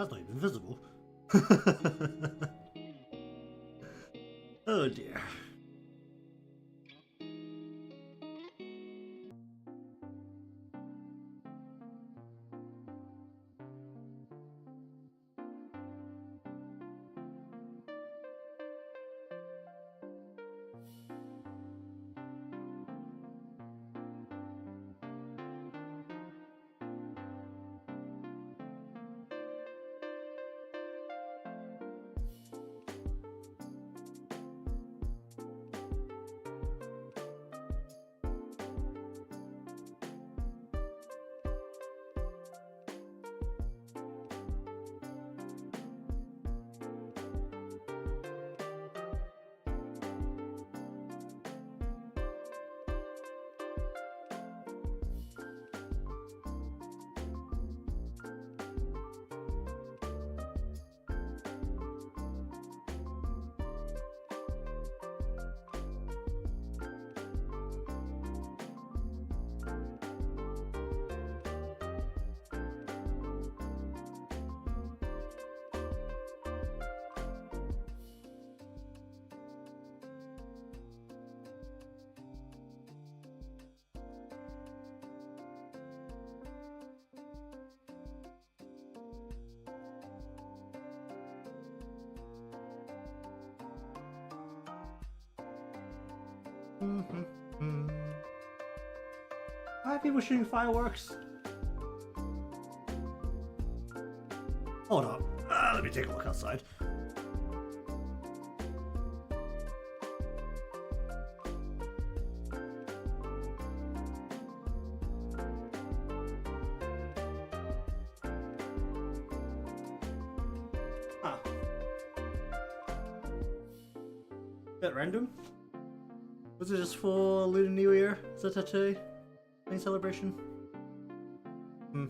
S1: That's not even visible. Oh dear. Why are people shooting fireworks? Hold up. Let me take a look outside. Ah. Bit random. Was it just for Lunar New Year? Is that today? Any celebration? Hmm.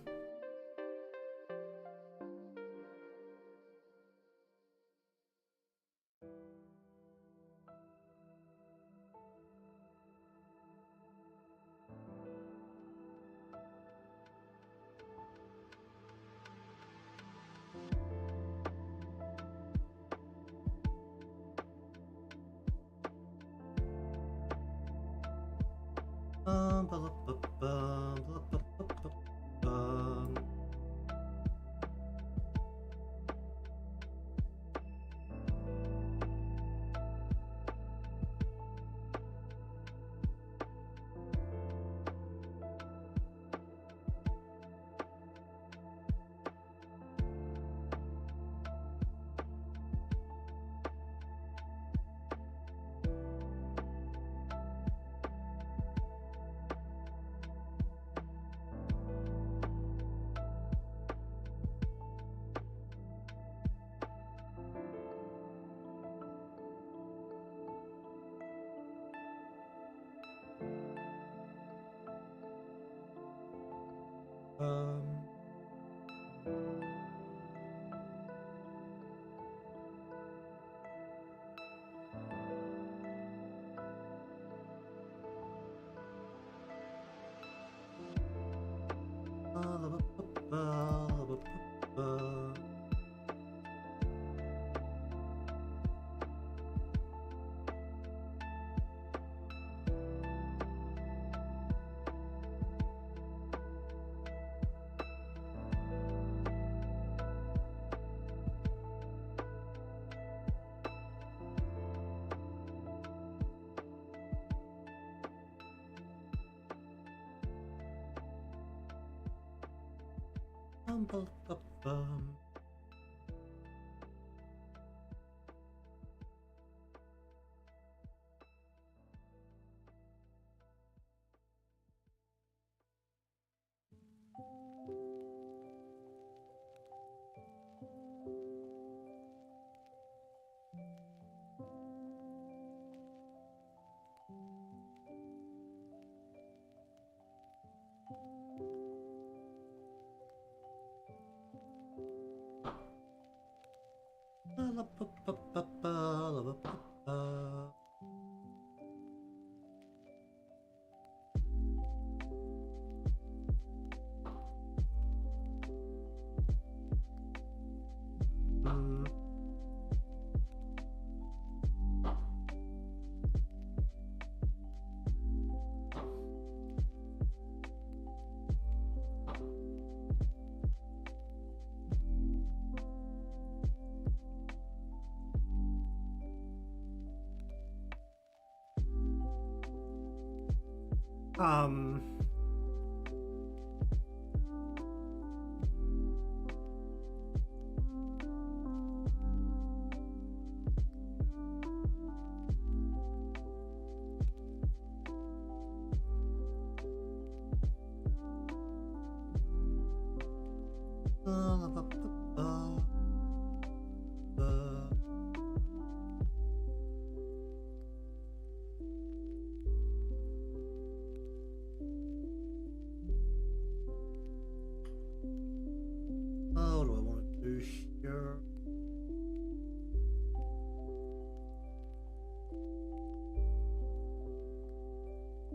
S1: What do I want to do here?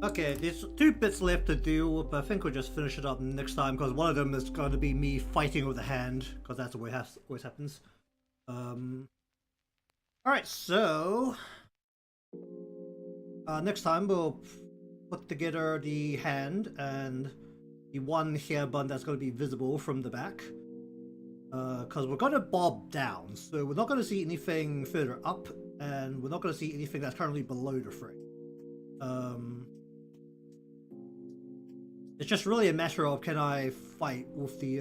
S1: Okay, there's 2 bits left to do, but I think we'll just finish it up next time, because one of them is going to be me fighting with the hand, because that's the way it always happens. Alright, so... next time we'll put together the hand and the one hair bun that's going to be visible from the back. Because we're going to bob down, so we're not going to see anything further up, and we're not going to see anything that's currently below the frame. It's just really a matter of, can I fight with the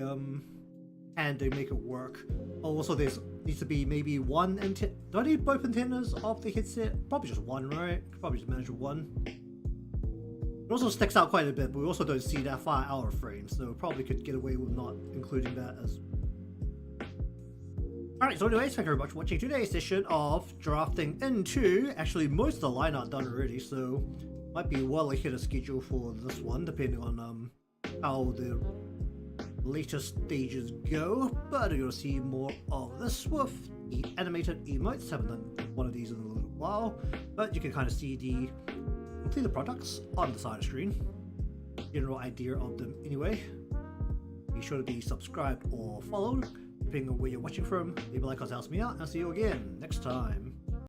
S1: hand to make it work. Also, there needs to be maybe one antenna. Do I need both antennas of the headset? Probably just one, right? Probably just manage with one. It also sticks out quite a bit, but we also don't see that far out of frame, so probably could get away with not including that as. Alright, so anyways, thank you very much for watching today's session of drafting into. Actually, most of the line art done already, so might be well ahead of schedule for this one, depending on how the later stages go. But you'll see more of this with the animated emotes. Haven't done one of these in a little while, but you can kind of see the completed products on the side of the screen. General idea of them anyway. Be sure to be subscribed or followed, depending on where you're watching from. Leave a like, cause it helps me out, and I'll see you again next time.